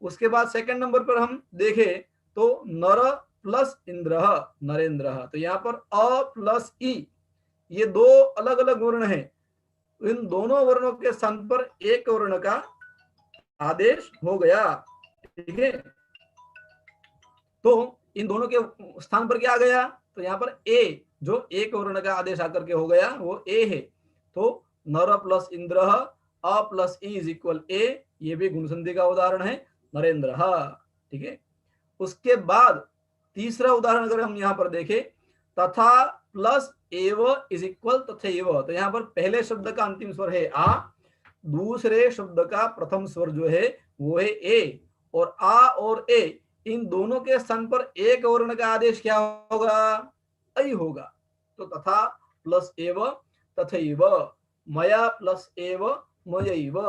उसके बाद सेकंड नंबर पर हम देखें तो नर प्लस इंद्र, नरेंद्र। तो यहाँ पर अ प्लस ई, ये दो अलग अलग वर्ण हैं, इन दोनों वर्णों के स्थान पर एक वर्ण का आदेश हो गया। ठीक है, तो इन दोनों के स्थान पर क्या आ गया, तो यहाँ पर ए, जो एक वर्ण का आदेश आकर के हो गया वो ए है। तो नर प्लस इंद्र, अ प्लस ई इज इक्वल ए, ये भी गुण संधि का उदाहरण है, नरेंद्र। ठीक है, उसके बाद तीसरा उदाहरण अगर हम यहाँ पर देखें, तथा प्लस एव इज इक्वल तथैव। तो यहाँ पर पहले शब्द का अंतिम स्वर है आ, दूसरे शब्द का प्रथम स्वर जो है वो है ए, और आ और ए इन दोनों के स्थान पर एक वर्ण का आदेश क्या होगा, ऐ होगा। तो तथा प्लस एव तथैव, मया प्लस एव मयैव,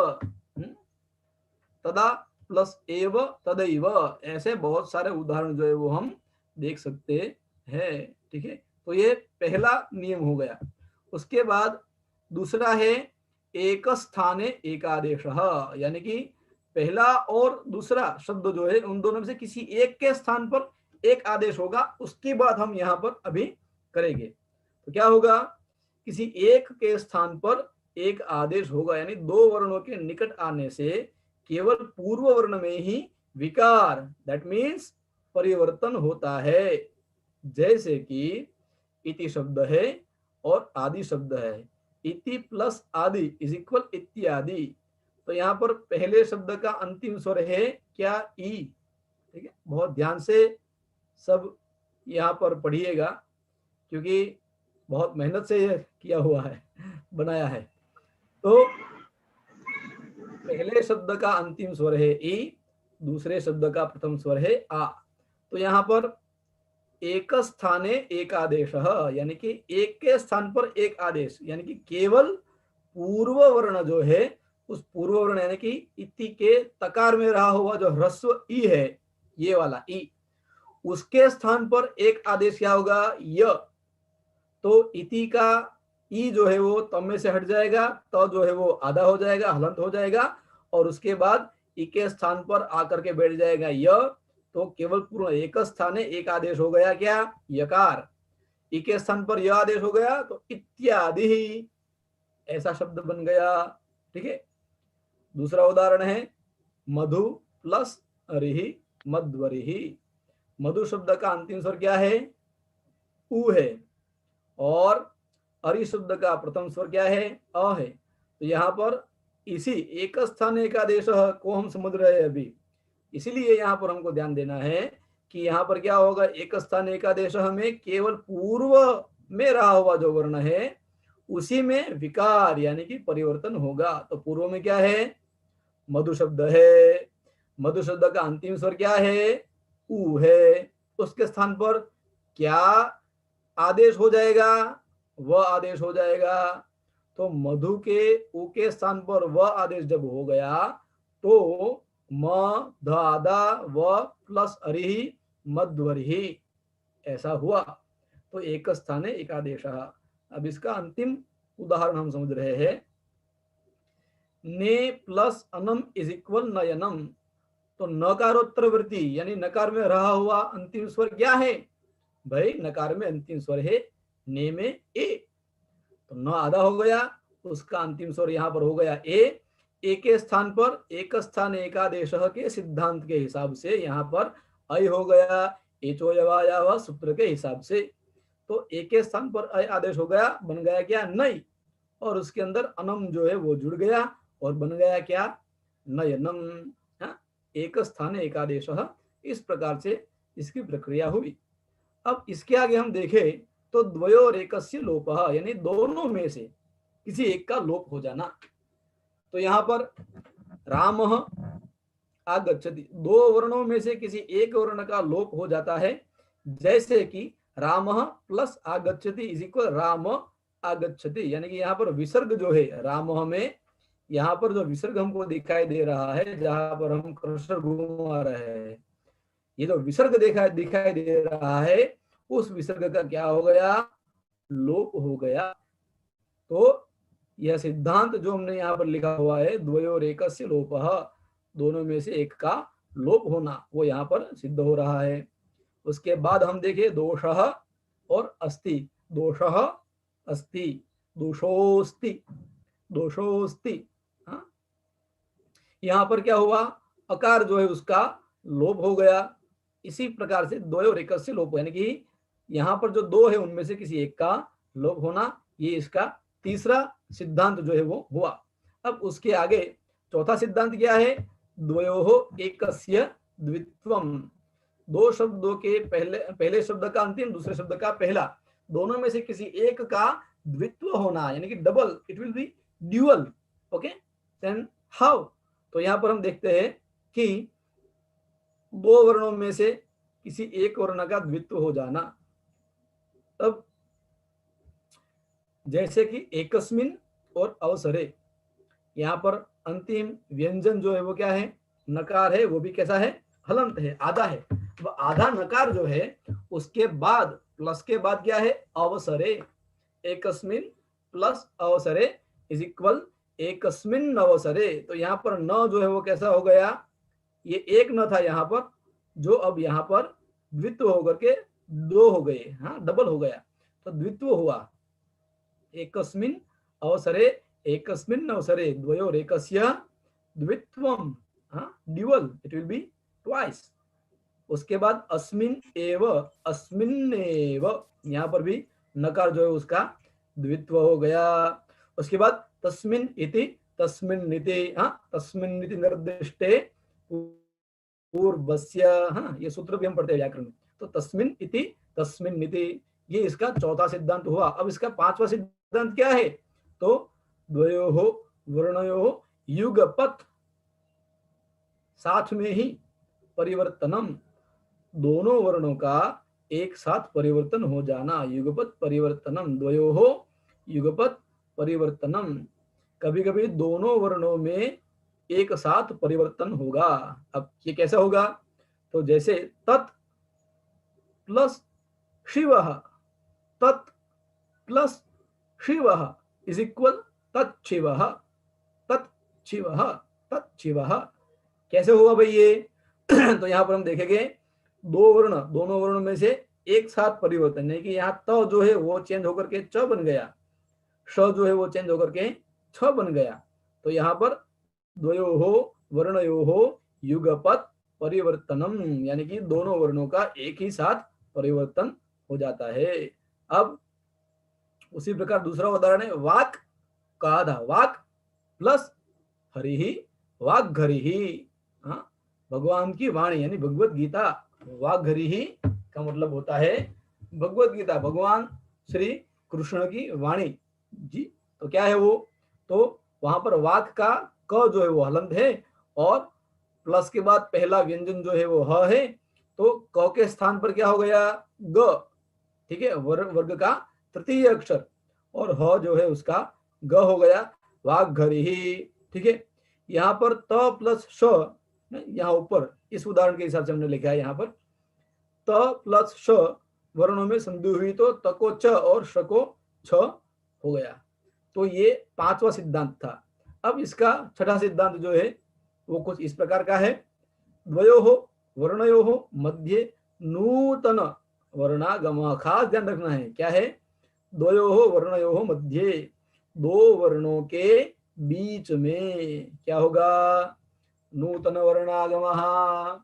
तदा प्लस एव तदैव, ऐसे बहुत सारे उदाहरण जो है वो हम देख सकते हैं। ठीक है, तो ये पहला नियम हो गया। उसके बाद दूसरा है एक स्थाने एकादेश, यानी कि पहला और दूसरा शब्द जो है उन दोनों में से किसी एक के स्थान पर एक आदेश होगा, उसकी बात हम यहाँ पर अभी करेंगे। तो क्या होगा, किसी एक के स्थान पर एक आदेश होगा, यानी दो वर्णों के निकट आने से केवल पूर्व वर्ण में ही विकार, दैट मीन्स परिवर्तन होता है। जैसे कि इति शब्द है और आदि शब्द है, इति प्लस आदि इज इक्वल इत्यादि। तो यहाँ पर पहले शब्द का अंतिम स्वर है क्या, ई। ठीक है, बहुत ध्यान से सब यहाँ पर पढ़िएगा क्योंकि बहुत मेहनत से यह किया हुआ है, बनाया है। तो पहले शब्द का अंतिम स्वर है ई, दूसरे शब्द का प्रथम स्वर है आ। तो यहाँ पर एक स्थाने एक आदेश, यानी कि एक के स्थान पर एक आदेश, यानी कि केवल पूर्व वर्ण जो है उस पूर्व वर्ण यानी कि इति के तकार में रहा हुआ जो ह्रस्व ई है, ये वाला ई, उसके स्थान पर एक आदेश क्या होगा, य। तो इति का ई जो है वो तम में से हट जाएगा, तो जो है वो आधा हो जाएगा, हलंत हो जाएगा, और उसके बाद ई के स्थान पर आकर के बैठ जाएगा य। तो केवल पूर्ण एक स्थान है, एक आदेश हो गया क्या, यकार। ई के स्थान पर यह आदेश हो गया तो इत्यादि ही, ऐसा शब्द बन गया। ठीक है, दूसरा उदाहरण है मधु प्लस अरिहि मध्वरिहि। मधु शब्द का अंतिम स्वर क्या है? उ है। और अरि शब्द का प्रथम स्वर क्या है? अ है। तो यहाँ पर इसी एक स्थान एकादेश को हम समझ रहे हैं अभी, इसीलिए यहाँ पर हमको ध्यान देना है कि यहाँ पर क्या होगा, एक स्थान एकादेश में केवल पूर्व में रहा हुआ जो वर्ण है उसी में विकार यानी कि परिवर्तन होगा। तो पूर्व में क्या है? मधु शब्द है। मधु शब्द का अंतिम स्वर क्या है? उ है। उसके स्थान पर क्या आदेश हो जाएगा? वह आदेश हो जाएगा। तो मधु के उ के स्थान पर वह आदेश जब हो गया तो म ध आदा व प्लस अरि मध्वरि ऐसा हुआ। तो एक स्थाने एकादेश। अब इसका अंतिम उदाहरण हम समझ रहे हैं। ने प्लस अनम इज इक्वल नयनम। तो नकारोत्तर वृत्ति यानी नकार में रहा हुआ अंतिम स्वर क्या है? भाई नकार में अंतिम स्वर है ने में ए। तो न आधा हो गया, उसका अंतिम स्वर यहाँ पर हो गया ए। ए के स्थान पर एक स्थान एकादेश के सिद्धांत के हिसाब से यहाँ पर अय हो गया, एचो यवाया हुआ सूत्र के हिसाब से। तो ए के स्थान पर अय आदेश हो गया, बन गया क्या? नई। और उसके अंदर अनम जो है वो जुड़ गया और बन गया क्या? नयनम। एक स्थान एकादेश। इस प्रकार से इसकी प्रक्रिया हुई। अब इसके आगे हम देखें तो द्वयोर एकस्य लोपः यानी दोनों में से किसी एक का लोप हो जाना। तो यहाँ पर रामः आगच्छति, दो वर्णों में से किसी एक वर्ण का लोप हो जाता है। जैसे कि रामः प्लस आगच्छति इज इक्वल राम आगच्छति, यानी कि यहाँ पर विसर्ग जो है रामः में, यहाँ पर जो विसर्ग हमको दिखाई दे रहा है जहां पर हम कर्सर घुमा रहे हैं, ये जो विसर्ग दिखाई दे रहा है उस विसर्ग का क्या हो गया? लोप हो गया। तो यह सिद्धांत जो हमने यहाँ पर लिखा हुआ है द्वयोर एकस्य लोपः, दोनों में से एक का लोप होना, वो यहाँ पर सिद्ध हो रहा है। उसके बाद हम देखें दोषः और अस्ति। दोषः अस्ति, दोषोस्ति, दोषोस्ति। यहाँ पर क्या हुआ? अकार जो है उसका लोप हो गया। इसी प्रकार से द्वयोर एकस्य लोप यानी कि यहाँ पर जो दो है उनमें से किसी एक का लोप होना, ये इसका तीसरा सिद्धांत जो है वो हुआ। अब उसके आगे चौथा सिद्धांत क्या है? द्वयोः एकस्य द्वित्वम। दो शब्दों के पहले शब्द का अंतिम, दूसरे शब्द का पहला, दोनों में से किसी एक का द्वित्व होना यानी कि double, it will be dual. Okay, then how? तो यहाँ पर हम देखते हैं कि दो वर्णों में से किसी एक वर्ण का द्वित्व हो जाना। तब जैसे कि एकस्मिन और अवसरे, यहाँ पर अंतिम व्यंजन जो है वो क्या है? नकार है, वो भी कैसा है? हलंत है, आधा है। वो आधा नकार जो है उसके बाद प्लस के बाद क्या है? अवसरे। एकस्मिन प्लस अवसरे इज इक्वल एकस्मिन अवसरे। तो यहाँ पर न जो है वो कैसा हो गया? ये एक न था यहाँ पर, जो अब यहाँ पर द्वित्व होकर के दो हो गए, हाँ डबल हो गया, तो द्वित्व हुआ। एकस्मिन अवसरे एकस्मिन अवसरे द्वयोर एकस्य द्वित्वम, हाँ dual, it will be twice. उसके बाद अस्मिन एव, अस्मिन एव, यहाँ पर भी नकार जो है उसका द्वित्व हो गया। उसके बाद तस्मिन इति, तस्मिन नीति, हाँ तस्मिन नीति निर्दिष्टे पूर्वस्य, हाँ ये सूत्र भी हम पढ़ते हैं व्याकरण में। तो तस्मिन इति तस्मिन नीति, ये इसका चौथा सिद्धांत हुआ। अब इसका पांचवा सिद्धांत क्या है? तो द्वयोः वर्णयोः युगपत्, साथ में ही परिवर्तनम, दोनों वर्णों का एक साथ परिवर्तन हो जाना। युगपत् परिवर्तनम, द्वयोः युगपत् परिवर्तनम। कभी कभी दोनों वर्णों में एक साथ परिवर्तन होगा। अब ये कैसा होगा? तो जैसे तत् प्लस शिवः, तत् प्लस शिवः इज इक्वल तत्शिवः, तत्शिवः, तत्शिवः। कैसे हुआ भाई ये? तो यहाँ पर हम देखेंगे दो वर्ण, दोनों वर्णों में से एक साथ परिवर्तन है कि यहाँ त जो है वो चेंज होकर के च बन गया, श जो है वो चेंज होकर के छ बन गया। तो यहाँ पर द्वयोः वर्णयोः युगपत् परिवर्तनम, यानी कि दोनों वर्णों का एक ही साथ परिवर्तन हो जाता है। अब उसी प्रकार दूसरा उदाहरण है वाक का आधा, वाक प्लस हरि ही वाक घरी ही। हाँ, भगवान की वाणी यानी भगवत गीता, वाक घरी ही का मतलब होता है भगवत गीता, भगवान श्री कृष्ण की वाणी जी। तो क्या है वो, तो वहां पर वाक का क जो है वो हलंत है, और प्लस के बाद पहला व्यंजन जो है वो ह है, तो क के स्थान पर क्या हो गया, ग। ठीक है, वर्ग का तृतीय अक्षर, और ह जो है उसका ग हो गया, वाक घरी ही। ठीक है, यहाँ पर त प्लस श, यहाँ ऊपर इस उदाहरण के हिसाब से हमने लिखा है, यहाँ पर त प्लस श वर्णों में संधि हुई तो त को च और श को छ हो गया। तो ये पांचवा सिद्धांत था। अब इसका छठा सिद्धांत जो है वो कुछ इस प्रकार का है, द्वयोः वर्णयोः मध्ये नूतन वर्णागम। खास ध्यान रखना है, क्या है, द्वयोः वर्णयोः मध्ये, दो वर्णों के बीच में क्या होगा, नूतन वर्णागम,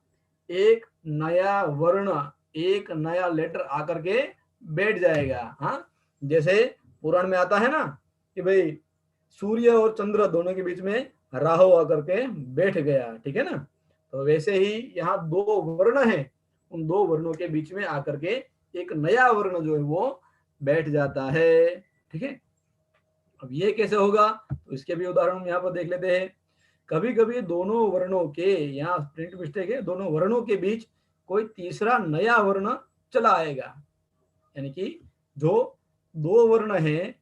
एक नया वर्ण, एक नया लेटर आकर के बैठ जाएगा। हाँ, जैसे पुराण में आता है ना कि भाई सूर्य और चंद्र दोनों के बीच में राहु आकर के बैठ गया, ठीक है ना। तो वैसे ही यहाँ दो वर्ण है, उन दो वर्णों के बीच में आकर के एक नया वर्ण जो है वो बैठ जाता है। ठीक है, अब ये कैसे होगा, तो इसके भी उदाहरण हम यहाँ पर देख लेते हैं। कभी कभी दोनों वर्णों के, यहाँ प्रिंट मिस्टेक है, दोनों वर्णों के बीच कोई तीसरा नया वर्ण चला आएगा, यानी कि जो दो वर्ण है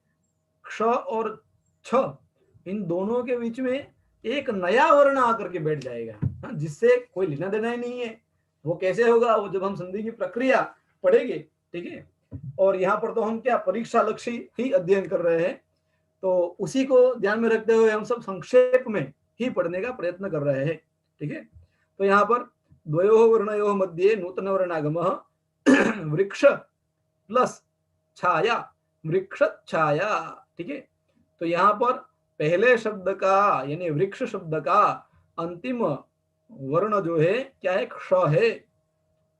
क्ष और छ, इन दोनों के बीच में एक नया वर्ण आकर के बैठ जाएगा, जिससे कोई लेना देना ही नहीं है। वो कैसे होगा, वो जब हम संधि की प्रक्रिया पढ़ेंगे। ठीक है, और यहाँ पर तो हम क्या परीक्षा लक्ष्य ही अध्ययन कर रहे हैं, तो उसी को ध्यान में रखते हुए हम सब संक्षेप में ही पढ़ने का प्रयत्न कर रहे हैं। ठीक है, तो यहाँ पर द्वयोः वर्णयोः मध्ये नूतन वर्णागमः वृक्ष प्लस छाया, वृक्ष छाया। ठीक है, तो यहाँ पर पहले शब्द का यानी वृक्ष शब्द का अंतिम वर्ण जो है क्या है, क्ष है,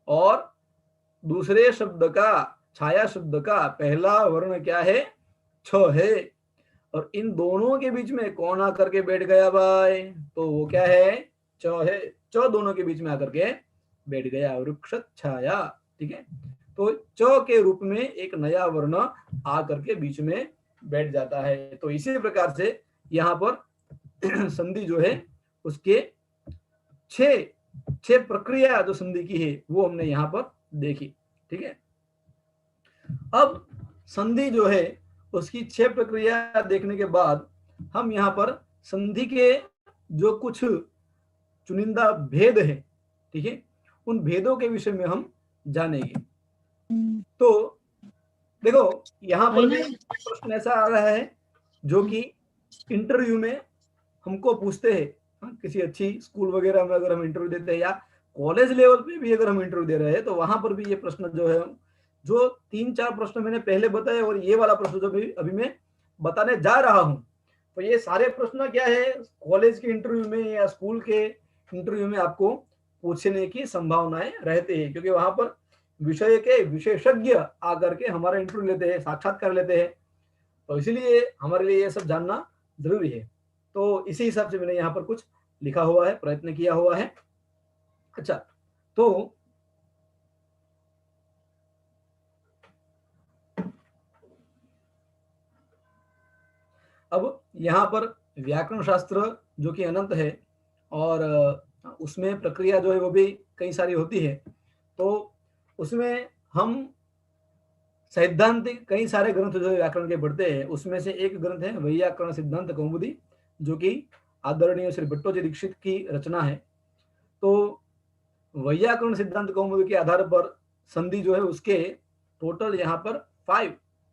और दूसरे शब्द का छाया शब्द का पहला वर्ण क्या है, छ है, और इन दोनों के बीच में कौन आकर के बैठ गया भाई, तो वो क्या है, च है, च दोनों के बीच में आकर के बैठ गया, वृक्ष छाया। ठीक है, तो च के रूप में एक नया वर्ण आकर के बीच में बैठ जाता है। तो इसी प्रकार से यहाँ पर संधि जो है उसके छह प्रक्रिया जो संधि की है वो हमने यहाँ पर देखी। ठीक है, अब संधि जो है उसकी 6 प्रक्रिया देखने के बाद हम यहाँ पर संधि के जो कुछ चुनिंदा भेद है, ठीक है, उन भेदों के विषय में हम जानेंगे। तो देखो यहाँ पर भी प्रश्न ऐसा आ रहा है जो कि इंटरव्यू में हमको पूछते हैं, किसी अच्छी स्कूल वगैरह में अगर हम इंटरव्यू देते हैं या कॉलेज लेवल पे भी अगर हम इंटरव्यू दे रहे हैं, तो वहां पर भी ये प्रश्न जो है, जो 3-4 प्रश्न मैंने पहले बताए और ये वाला प्रश्न जो भी अभी मैं बताने जा रहा हूं, तो ये सारे प्रश्न क्या है, कॉलेज के इंटरव्यू में या स्कूल के इंटरव्यू में आपको पूछने की संभावनाएं रहती है, क्योंकि वहां पर विषय के विशेषज्ञ आकर के हमारा इंटरव्यू लेते हैं, साक्षात्कार लेते हैं, तो इसलिए हमारे लिए ये सब जानना जरूरी है। तो इसी हिसाब से मैंने यहाँ पर कुछ लिखा हुआ है, प्रयत्न किया हुआ है। अच्छा, तो अब यहाँ पर व्याकरण शास्त्र जो कि अनंत है, और उसमें प्रक्रिया जो है वो भी कई सारी होती है, तो उसमें हम सैद्धांतिक कई सारे ग्रंथ जो व्याकरण के पढ़ते हैं, उसमें से एक ग्रंथ है वैयाकरण सिद्धांत कौमुदी, जो कि आदरणीय श्री भट्टोजी दीक्षित की रचना है। तो वैयाकरण सिद्धांत कौमुदी के आधार पर संधि जो है उसके टोटल यहाँ पर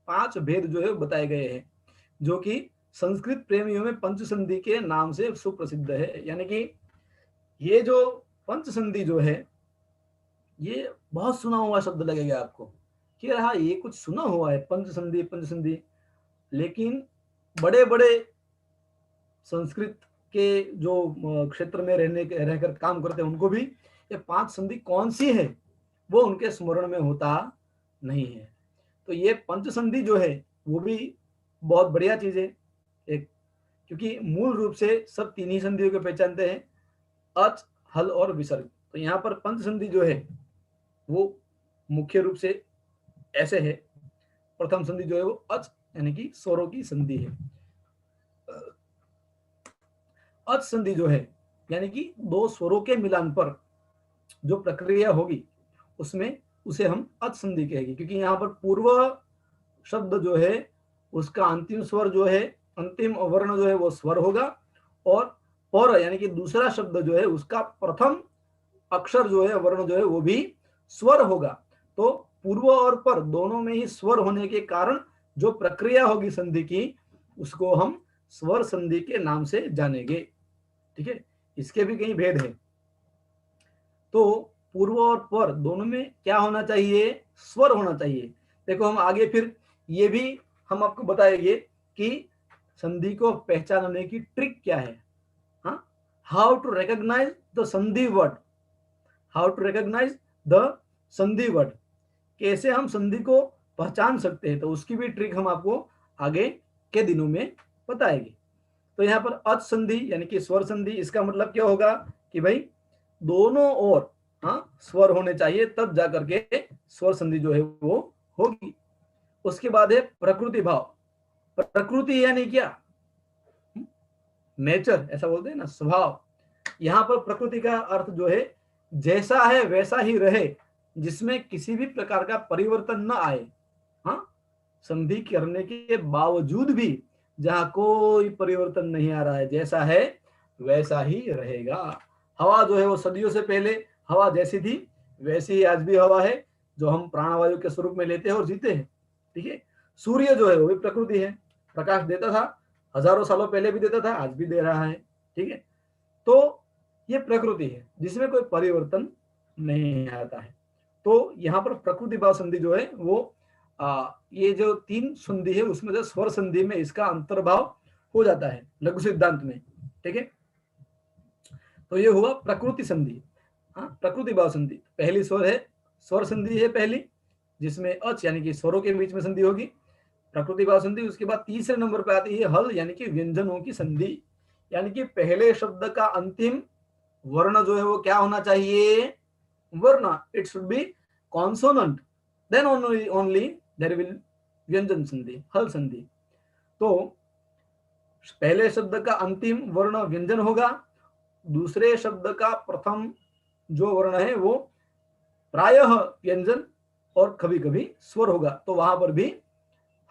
5 भेद जो है बताए गए हैं, जो कि संस्कृत प्रेमियों में पंच संधि के नाम से सुप्रसिद्ध है। यानी कि ये जो पंच संधि जो है, ये बहुत सुना हुआ शब्द लगेगा आपको कि हाँ ये कुछ सुना हुआ है, पंच संधि, लेकिन बड़े बड़े संस्कृत के जो क्षेत्र में रहकर काम करते हैं उनको भी ये 5 संधि कौन सी है वो उनके स्मरण में होता नहीं है। तो ये पंच संधि जो है वो भी बहुत बढ़िया चीज है एक, क्योंकि मूल रूप से सब तीन ही संधियों को पहचानते हैं, अच, हल और विसर्ग। तो यहाँ पर पंच संधि जो है वो मुख्य रूप से ऐसे है। प्रथम संधि जो है वो अच यानी कि स्वरों की संधि है। अच संधि जो है यानी कि दो स्वरों के मिलान पर जो प्रक्रिया होगी उसमें उसे हम अच संधि कहेंगे, क्योंकि यहाँ पर पूर्व शब्द जो है उसका अंतिम स्वर जो है, अंतिम वर्ण जो है वो स्वर होगा, और पर यानी कि दूसरा शब्द जो है उसका प्रथम अक्षर जो है, वर्ण जो है वो भी स्वर होगा। तो पूर्व और पर दोनों में ही स्वर होने के कारण जो प्रक्रिया होगी संधि की उसको हम स्वर संधि के नाम से जानेंगे। ठीक है, इसके भी कई भेद है। तो पूर्व और पर दोनों में क्या होना चाहिए, स्वर होना चाहिए। देखो हम आगे फिर ये भी हम आपको बताएंगे कि संधि को पहचानने की ट्रिक क्या है। हाँ, how to recognise the sandhi word, how to recognise the sandhi word, कैसे हम संधि को पहचान सकते हैं, तो उसकी भी ट्रिक हम आपको आगे के दिनों में बताएंगे। तो यहाँ पर अच संधि यानी कि स्वर संधि, इसका मतलब क्या होगा कि भाई दोनों ओर स्वर होने चाहिए, तब जाकर के स्वर संधि जो है वो होगी। उसके बाद है प्रकृति भाव। प्रकृति यानी क्या, नेचर ऐसा बोलते हैं ना, स्वभाव। यहाँ पर प्रकृति का अर्थ जो है जैसा है वैसा ही रहे, जिसमें किसी भी प्रकार का परिवर्तन न आए। हाँ, संधि करने के बावजूद भी जहां कोई परिवर्तन नहीं आ रहा है, जैसा है वैसा ही रहेगा। हवा जो है वो सदियों से पहले हवा जैसी थी वैसी ही आज भी हवा है, जो हम प्राणवायु के स्वरूप में लेते हैं और जीते हैं। ठीक है, सूर्य जो है वो भी प्रकृति है, प्रकाश देता था हजारों सालों पहले भी देता था, आज भी दे रहा है। ठीक है, तो ये प्रकृति है जिसमें कोई परिवर्तन नहीं आता है। तो यहाँ पर प्रकृति भाव संधि जो है वो ये जो तीन संधि है उसमें से स्वर संधि में इसका अंतर्भाव हो जाता है लघु सिद्धांत में। ठीक है, तो ये हुआ प्रकृति संधि। हाँ, प्रकृति भाव संधि पहली स्वर है, स्वर संधि है पहली, जिसमें अच यानी कि स्वरों के बीच में संधि होगी, प्रकृति भाव संधि। उसके बाद तीसरे नंबर पे आती है हल यानी कि व्यंजनों की संधि, यानी कि पहले शब्द का अंतिम वर्ण जो है वो क्या होना चाहिए, वर्ण, it should be consonant, then only there will व्यंजन संधि, हल संधि। तो पहले शब्द का अंतिम वर्ण व्यंजन होगा, दूसरे शब्द का प्रथम जो वर्ण है वो प्रायः व्यंजन और कभी कभी स्वर होगा, तो वहां पर भी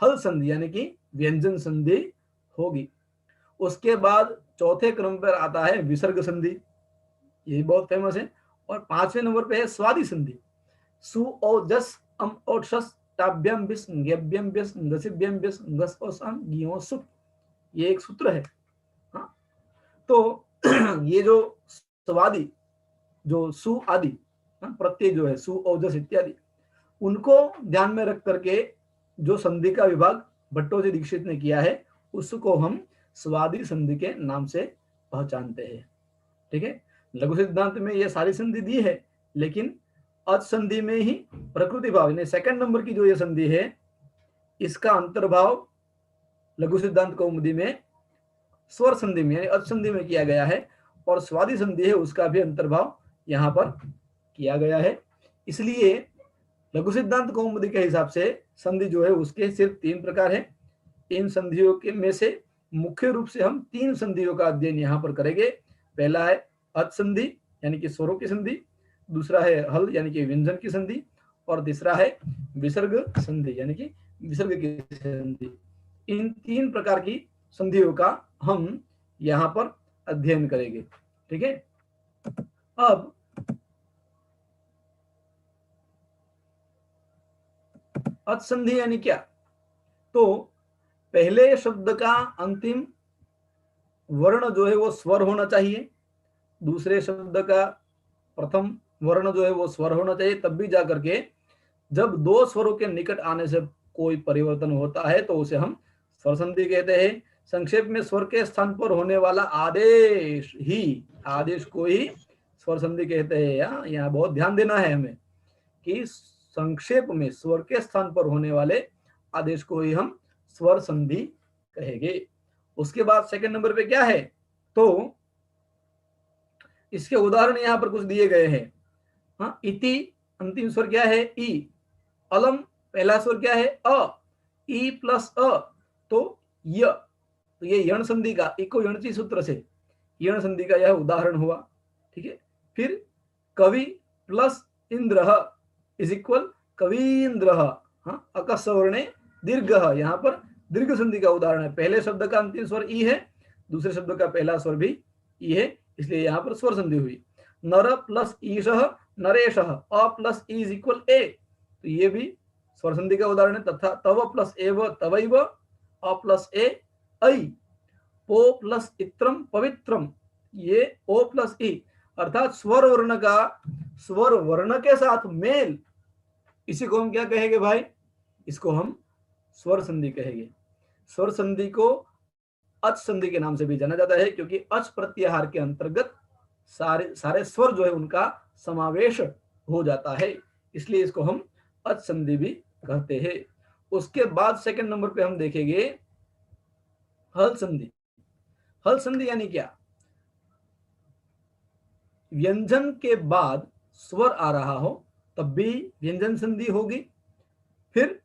हल संधि यानी कि व्यंजन संधि होगी। उसके बाद चौथे क्रम पर आता है विसर्ग संधि, ये बहुत फेमस है। और पांचवें नंबर पे है स्वादि संधि, सु ओ जस अम और शस टाभ्यम बिस गेभ्यम बिस गसिभ्यम बिस गस और सम गियो सुप, ये एक सूत्र है। हाँ, तो ये जो स्वादि, जो सु आदि प्रत्यय जो है सु ओजस इत्यादि, उनको ध्यान में रख करके जो संधि का विभाग भट्टोजी दीक्षित ने किया है उसको हम स्वादि संधि के नाम से पहचानते हैं। ठीक है, लघु सिद्धांत में ये सारी संधि दी है, लेकिन अच संधि में ही प्रकृति भाव यानी सेकंड नंबर की जो ये संधि है इसका अंतर्भाव लघु सिद्धांत कौमुदी में स्वर संधि में यानी अच संधि में किया गया है, और स्वादि संधि है उसका भी अंतर्भाव यहाँ पर किया गया है। इसलिए लघु सिद्धांत कौमुदी के हिसाब से संधि जो है उसके सिर्फ 3 प्रकार है। इन संधियों के में से मुख्य रूप से हम 3 संधियों का अध्ययन यहाँ पर करेंगे। पहला है अच संधि यानी कि स्वरों की संधि, दूसरा है हल यानी कि व्यंजन की संधि, और तीसरा है विसर्ग संधि यानी कि विसर्ग की संधि। इन 3 प्रकार की संधियों का हम यहाँ पर अध्ययन करेंगे। ठीक है, अब अच संधि यानी क्या, तो पहले शब्द का अंतिम वर्ण जो है वो स्वर होना चाहिए, दूसरे शब्द का प्रथम वर्ण जो है वो स्वर होना चाहिए, तब भी जाकर के जब 2 स्वरों के निकट आने से कोई परिवर्तन होता है तो उसे हम स्वर संधि कहते हैं। संक्षेप में स्वर के स्थान पर होने वाला आदेश को ही स्वर संधि कहते हैं। यहाँ बहुत ध्यान देना है हमें कि संक्षेप में स्वर के स्थान पर होने वाले आदेश को ही हम स्वर संधि कहेंगे। उसके बाद सेकंड नंबर पे क्या है, तो इसके उदाहरण यहाँ पर कुछ दिए गए हैं। हाँ, इति अंतिम स्वर क्या है, ई। अलम पहला स्वर क्या है, अ। ई प्लस अ तो य। तो ये यण संधि का, इको यणची सूत्र से यण संधि का यह उदाहरण हुआ। ठीक है। फिर कवि plus Indra is equal Kavindra. हाँ, अकस्वर्णे दीर्घ, यहाँ पर दीर्घ संधि का उदाहरण है। पहले शब्द का अंतिम स्वर ई है, दूसरे शब्द का पहला स्वर भी ई है, इसलिए यहाँ पर स्वर संधि हुई। नर प्लस ईश नरेश, अ प्लस ई इज इक्वल ए, तो ये भी स्वर संधि का उदाहरण है। तथा तव प्लस एव तवैव, अ प्लस ए ऐ। पो प्लस इत्रम पवित्रम, ये ओ प्लस ई, अर्थात स्वर वर्ण का स्वर वर्ण के साथ मेल, इसी को हम क्या कहेंगे भाई, इसको हम स्वर संधि कहेंगे। स्वर संधि को अच संधि के नाम से भी जाना जाता है, क्योंकि अच प्रत्याहार के अंतर्गत सारे स्वर जो है उनका समावेश हो जाता है, इसलिए इसको हम अच संधि भी कहते हैं। उसके बाद सेकंड नंबर पे हम देखेंगे हल संधि। हल संधि यानी क्या, व्यंजन के बाद स्वर आ रहा हो तब भी व्यंजन संधि होगी, फिर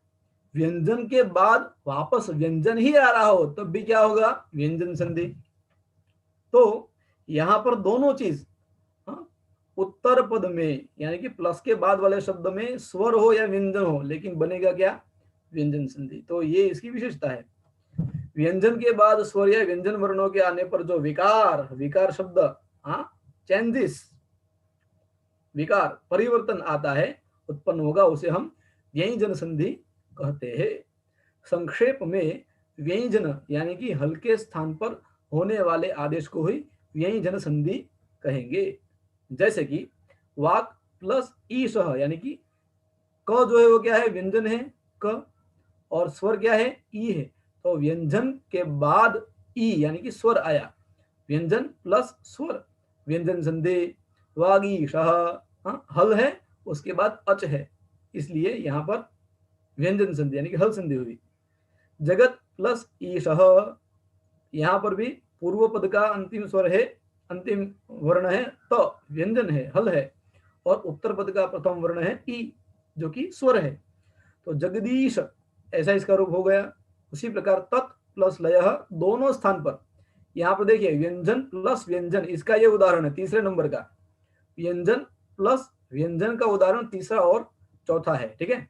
व्यंजन के बाद वापस व्यंजन ही आ रहा हो तब भी क्या होगा, व्यंजन संधि। तो यहां पर दोनों चीज, उत्तर पद में यानी कि प्लस के बाद वाले शब्द में स्वर हो या व्यंजन हो, लेकिन बनेगा क्या, व्यंजन संधि। तो ये इसकी विशेषता है। व्यंजन के बाद स्वर या व्यंजन वर्णों के आने पर जो विकार शब्द, चेंजेस, विकार परिवर्तन आता है, उत्पन्न होगा, उसे हम व्यंजन संधि कहते हैं। संक्षेप में व्यंजन यानी कि हल्के स्थान पर होने वाले आदेश को ही व्यंजन संधि कहेंगे। जैसे कि वाक प्लस ईश, यानी कि क जो है वो क्या है, व्यंजन है क, और स्वर क्या है, ई है, तो व्यंजन के बाद ई यानी कि स्वर आया, व्यंजन प्लस स्वर, व्यंजन संधि। वागीश, हल है उसके बाद अच है, इसलिए यहां पर व्यंजन संधि यानी कि हल संधि हुई। जगत प्लस ईश, यहां पर भी पूर्व पद का अंतिम स्वर है, अंतिम वर्ण है तो व्यंजन है, हल है, और उत्तर पद का प्रथम वर्ण है ई जो कि स्वर है, तो जगदीश ऐसा इसका रूप हो गया। उसी प्रकार तत् प्लस लय, दोनों स्थान पर यहाँ पर देखिए व्यंजन प्लस व्यंजन, इसका ये उदाहरण है तीसरे नंबर का, व्यंजन प्लस व्यंजन का उदाहरण तीसरा और चौथा है। ठीक है।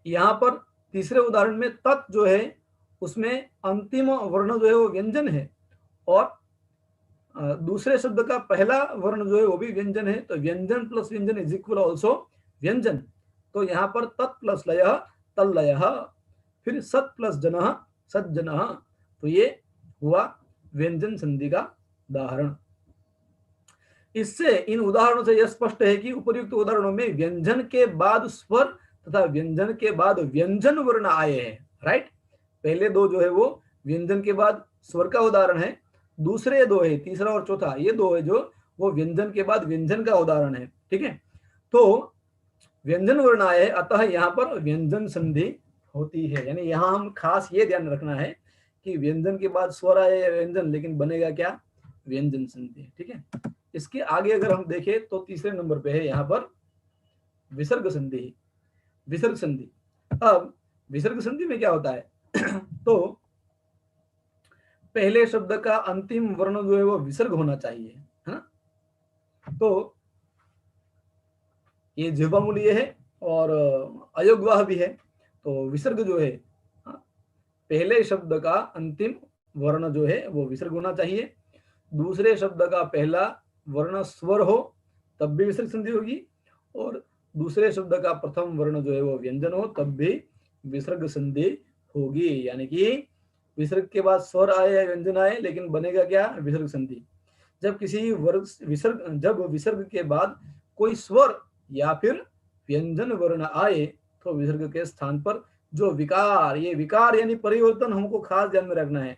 यहाँ पर तीसरे उदाहरण में तत् जो है उसमें अंतिम वर्ण जो है वो व्यंजन है, और दूसरे शब्द का पहला वर्ण जो है वो भी व्यंजन है, तो व्यंजन प्लस व्यंजन इज इक्वल ऑल्सो व्यंजन। तो यहाँ पर तत् प्लस लय तल्लय, फिर सत प्लस जन सज्जन, तो ये हुआ व्यंजन संधि का उदाहरण। इससे इन उदाहरणों से यह स्पष्ट है कि उपर्युक्त उदाहरणों में व्यंजन के बाद स्वर तथा व्यंजन के बाद व्यंजन वर्ण आए हैं। राइट, पहले दो जो है वो व्यंजन के बाद स्वर का उदाहरण है, दूसरे दो है तीसरा और चौथा, ये दो है जो वो व्यंजन के बाद व्यंजन का उदाहरण है। ठीक है, तो व्यंजन वर्ण आए हैं, अतः यहाँ पर व्यंजन संधि होती है। यानी यहाँ हम खास ये ध्यान रखना है कि व्यंजन के बाद स्वर आए या व्यंजन, लेकिन बनेगा क्या, व्यंजन संधि। ठीक है, इसके आगे अगर हम देखें तो तीसरे नंबर पे है यहाँ पर विसर्ग संधि। विसर्ग संधि, अब विसर्ग संधि में क्या होता है तो पहले शब्द का अंतिम वर्ण जो है वो विसर्ग होना चाहिए, है ना। तो ये जिह्वामूलीय है और अयोग्वाह भी है, तो विसर्ग जो है पहले शब्द का अंतिम वर्ण जो है वो विसर्ग होना चाहिए, दूसरे शब्द का पहला वर्ण स्वर हो तब भी विसर्ग संधि होगी, और दूसरे शब्द का प्रथम वर्ण जो है वो व्यंजन हो तब भी विसर्ग संधि होगी। यानी कि विसर्ग के बाद स्वर आए या व्यंजन आए, लेकिन बनेगा क्या, विसर्ग संधि। जब किसी जब विसर्ग के बाद कोई स्वर या फिर व्यंजन वर्ण आए तो विसर्ग के स्थान पर जो विकार, ये विकार यानी परिवर्तन हमको खास ध्यान में रखना है।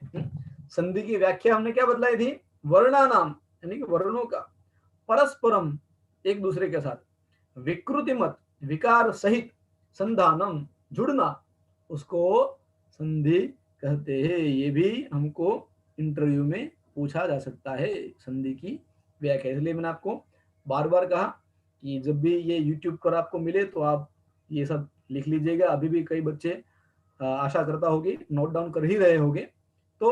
संधि की व्याख्या हमने क्या बतलाई थी, वर्णानाम यानी कि वर्णों का, परस्परम एक दूसरे के साथ, विकृति मत विकार सहित संधानम जुड़ना, उसको संधि कहते हैं। ये भी हमको इंटरव्यू में पूछा जा सकता है, संधि की व्याख्या। इसलिए मैंने आपको बार बार कहा कि जब भी ये YouTube पर आपको मिले तो आप ये सब लिख लीजिएगा। अभी भी कई बच्चे आशा करता होगी नोट डाउन कर ही रहे होंगे। तो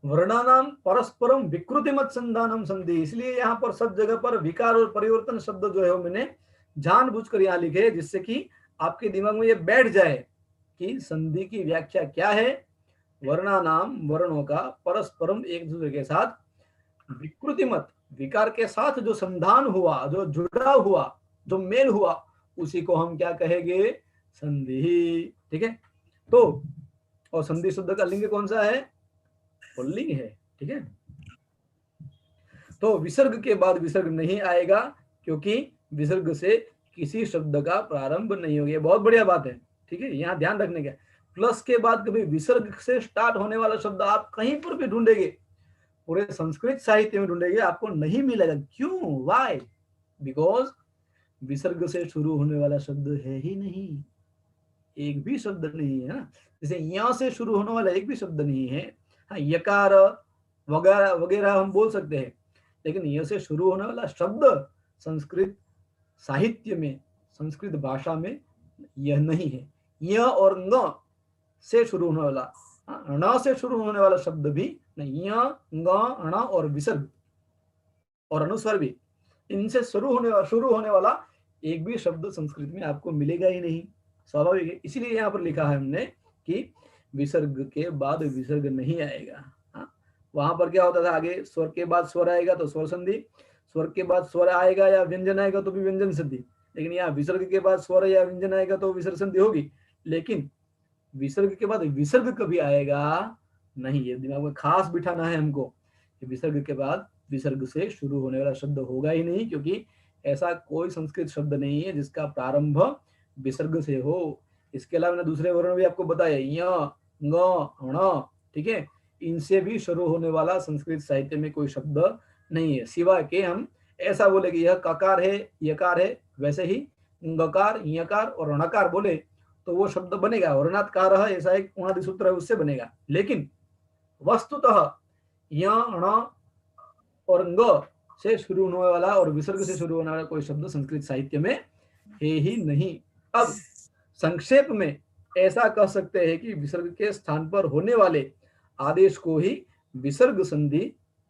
वर्णानाम परस्परम विकृतिमत संधानम संधि, इसलिए यहाँ पर सब जगह पर विकार और परिवर्तन शब्द जो है वो मैंने जानबूझकर यहाँ लिखे, जिससे कि आपके दिमाग में ये बैठ जाए कि संधि की व्याख्या क्या है। वर्णानाम वर्णों का परस्परम एक दूसरे के साथ, विकृतिमत विकार के साथ जो संधान हुआ, जो जुड़ा हुआ, जो मेल हुआ, उसी को हम क्या कहेंगे? संधि। ठीक है। तो और संधि शब्द का लिंग कौन सा है? पुल्लिंग है। ठीक है। तो विसर्ग के बाद विसर्ग नहीं आएगा, क्योंकि विसर्ग से किसी शब्द का प्रारंभ नहीं होगा। बहुत बढ़िया बात है। ठीक है, यहाँ ध्यान रखने का। प्लस के बाद कभी विसर्ग से स्टार्ट होने वाला शब्द आप कहीं पर भी ढूंढेंगे, पूरे संस्कृत साहित्य में ढूंढेंगे, आपको नहीं मिलेगा। क्यों? वाई? बिकॉज विसर्ग से शुरू होने वाला शब्द है ही नहीं, एक भी शब्द नहीं है ना। जैसे यहाँ से शुरू होने वाला एक भी शब्द नहीं है। हाँ, यकार वगैरह वगैरह हम बोल सकते हैं, लेकिन यह से शुरू होने वाला शब्द संस्कृत साहित्य में, संस्कृत भाषा में यह नहीं है। यह और न से शुरू होने वाला, ण से शुरू होने वाला शब्द भी नहीं। य, ङ, ण और विसर्ग और अनुस्वर भी, इनसे शुरू होने वाला एक भी शब्द संस्कृत में आपको मिलेगा ही नहीं। स्वाभाविक है। इसीलिए यहाँ पर लिखा है हमने कि विसर्ग के बाद विसर्ग नहीं आएगा। वहां पर क्या होता था, आगे स्वर के बाद स्वर आएगा तो स्वर संधि, स्वर के बाद स्वर आएगा या व्यंजन आएगा तो भी व्यंजन संधि। लेकिन यहाँ विसर्ग के बाद स्वर या व्यंजन आएगा तो विसर्ग संधि होगी, लेकिन विसर्ग के बाद विसर्ग कभी आएगा नहीं। ये दिमाग में खास बिठाना है हमको कि विसर्ग के बाद विसर्ग से शुरू होने वाला शब्द होगा ही नहीं, क्योंकि ऐसा कोई संस्कृत शब्द नहीं है जिसका प्रारंभ विसर्ग से हो। इसके अलावा मैंने दूसरे वर्ण भी आपको बताया, य, ङ, ण। ठीक है, इनसे भी शुरू होने वाला संस्कृत साहित्य में कोई शब्द नहीं है, सिवाय के हम ऐसा बोले कि यह ककार है, यकार है, वैसे ही गकार, यकार और णकार बोले तो वो शब्द बनेगा। वर्णात्कार ऐसा एक उणादि सूत्र है, उससे बनेगा। लेकिन वस्तुतः य, ण और ङ से शुरू होने वाला और विसर्ग से शुरू होने वाला कोई शब्द संस्कृत साहित्य में है ही नहीं। अब संक्षेप में ऐसा कह सकते हैं कि विसर्ग के स्थान पर होने वाले आदेश को ही विसर्ग संधि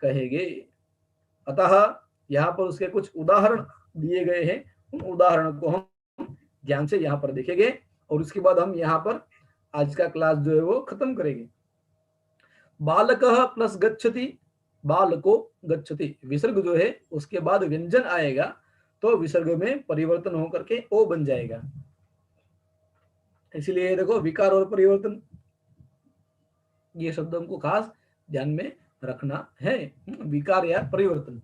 कहेंगे। अतः यहाँ पर उसके कुछ उदाहरण दिए गए हैं, उन उदाहरण को हम ध्यान से यहाँ पर देखेंगे और उसके बाद हम यहाँ पर आज का क्लास जो है वो खत्म करेंगे। बालकः प्लस गच्छति, बालको गच्छति, विसर्ग जो है उसके बाद व्यंजन आएगा तो विसर्ग में परिवर्तन होकर के ओ बन जाएगा। इसलिए देखो, विकार और परिवर्तन, ये शब्द हमको खास ध्यान में रखना है, विकार या परिवर्तन।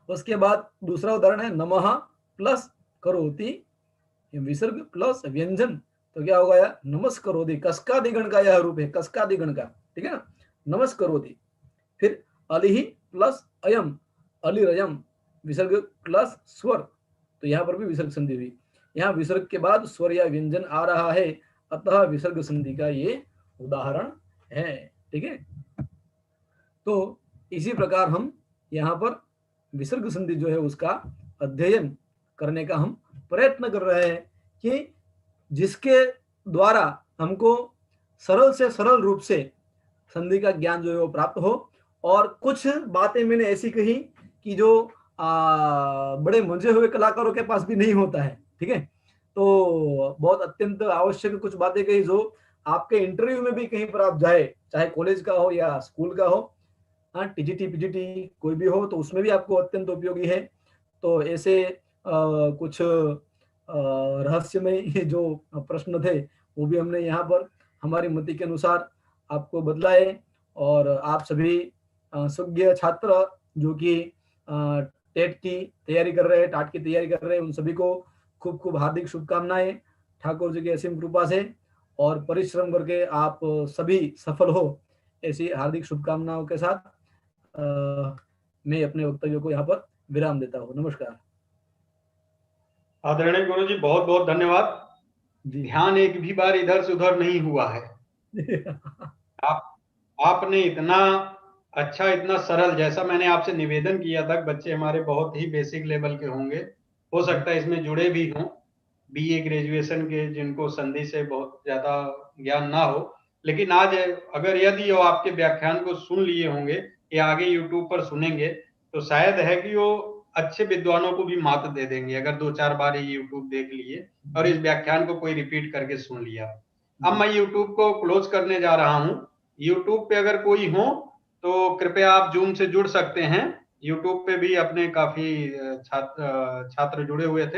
उसके बाद दूसरा उदाहरण है नमः प्लस करोति, विसर्ग प्लस व्यंजन, तो क्या होगा यार? नमस्करोति, कसकादिगण का यह रूप है, कसकादिगण का। ठीक है ना, नमस्करोति। फिर अलिहि प्लस अयम, अलिरयम, विसर्ग प्लस स्वर, तो यहाँ पर भी विसर्ग संधि हुई। यहाँ विसर्ग के बाद स्वर या व्यंजन आ रहा है, अतः विसर्ग संधि का ये उदाहरण है। ठीक है, तो इसी प्रकार हम यहाँ पर विसर्ग संधि जो है उसका अध्ययन करने का हम प्रयत्न कर रहे हैं कि जिसके द्वारा हमको सरल से सरल रूप से संधि का ज्ञान जो है वो प्राप्त हो। और कुछ बातें मैंने ऐसी कही कि जो बड़े मंजे हुए कलाकारों के पास भी नहीं होता है। ठीक है, तो बहुत अत्यंत आवश्यक कुछ बातें कही जो आपके इंटरव्यू में भी कहीं पर आप जाए, चाहे कॉलेज का हो या स्कूल का हो, हाँ, टीजीटी पीजीटी कोई भी हो, तो उसमें भी आपको अत्यंत उपयोगी है। तो ऐसे कुछ रहस्यमय जो प्रश्न थे वो भी हमने यहाँ पर हमारी मति के अनुसार आपको बदलाए। और आप सभी सुज्ञ छात्र जो कि टेट की तैयारी कर रहे हैं, टाट की तैयारी कर रहे हैं, उन सभी को खूब खूब हार्दिक शुभकामनाएं ठाकुर जी की असीम कृपा से। और परिश्रम करके आप सभी सफल हो, ऐसी हार्दिक शुभकामनाओं के साथ मैं अपने वक्तव्य को यहाँ पर विराम देता हूँ। नमस्कार। आदरणीय गुरु जी, बहुत बहुत धन्यवाद। जी। ध्यान एक भी बार इधर से उधर नहीं हुआ है। आपने इतना अच्छा, इतना सरल, जैसा मैंने आपसे निवेदन किया था, बच्चे हमारे बहुत ही बेसिक लेवल के होंगे, हो सकता है इसमें जुड़े भी हों, बीए ग्रेजुएशन के, जिनको संधि से बहुत ज्यादा ज्ञान ना हो, लेकिन आज अगर यदि वो आपके व्याख्यान को सुन लिए होंगे या आगे यूट्यूब पर सुनेंगे, तो शायद है कि वो अच्छे विद्वानों को भी मात दे देंगे, अगर 2-4 बार ये यूट्यूब देख लिए और इस व्याख्यान को कोई रिपीट करके सुन लिया। अब मैं यूट्यूब को क्लोज करने जा रहा हूँ। यूट्यूब पे अगर कोई हो तो कृपया आप जूम से जुड़ सकते हैं। यूट्यूब पे भी अपने काफी छात्र जुड़े हुए थे।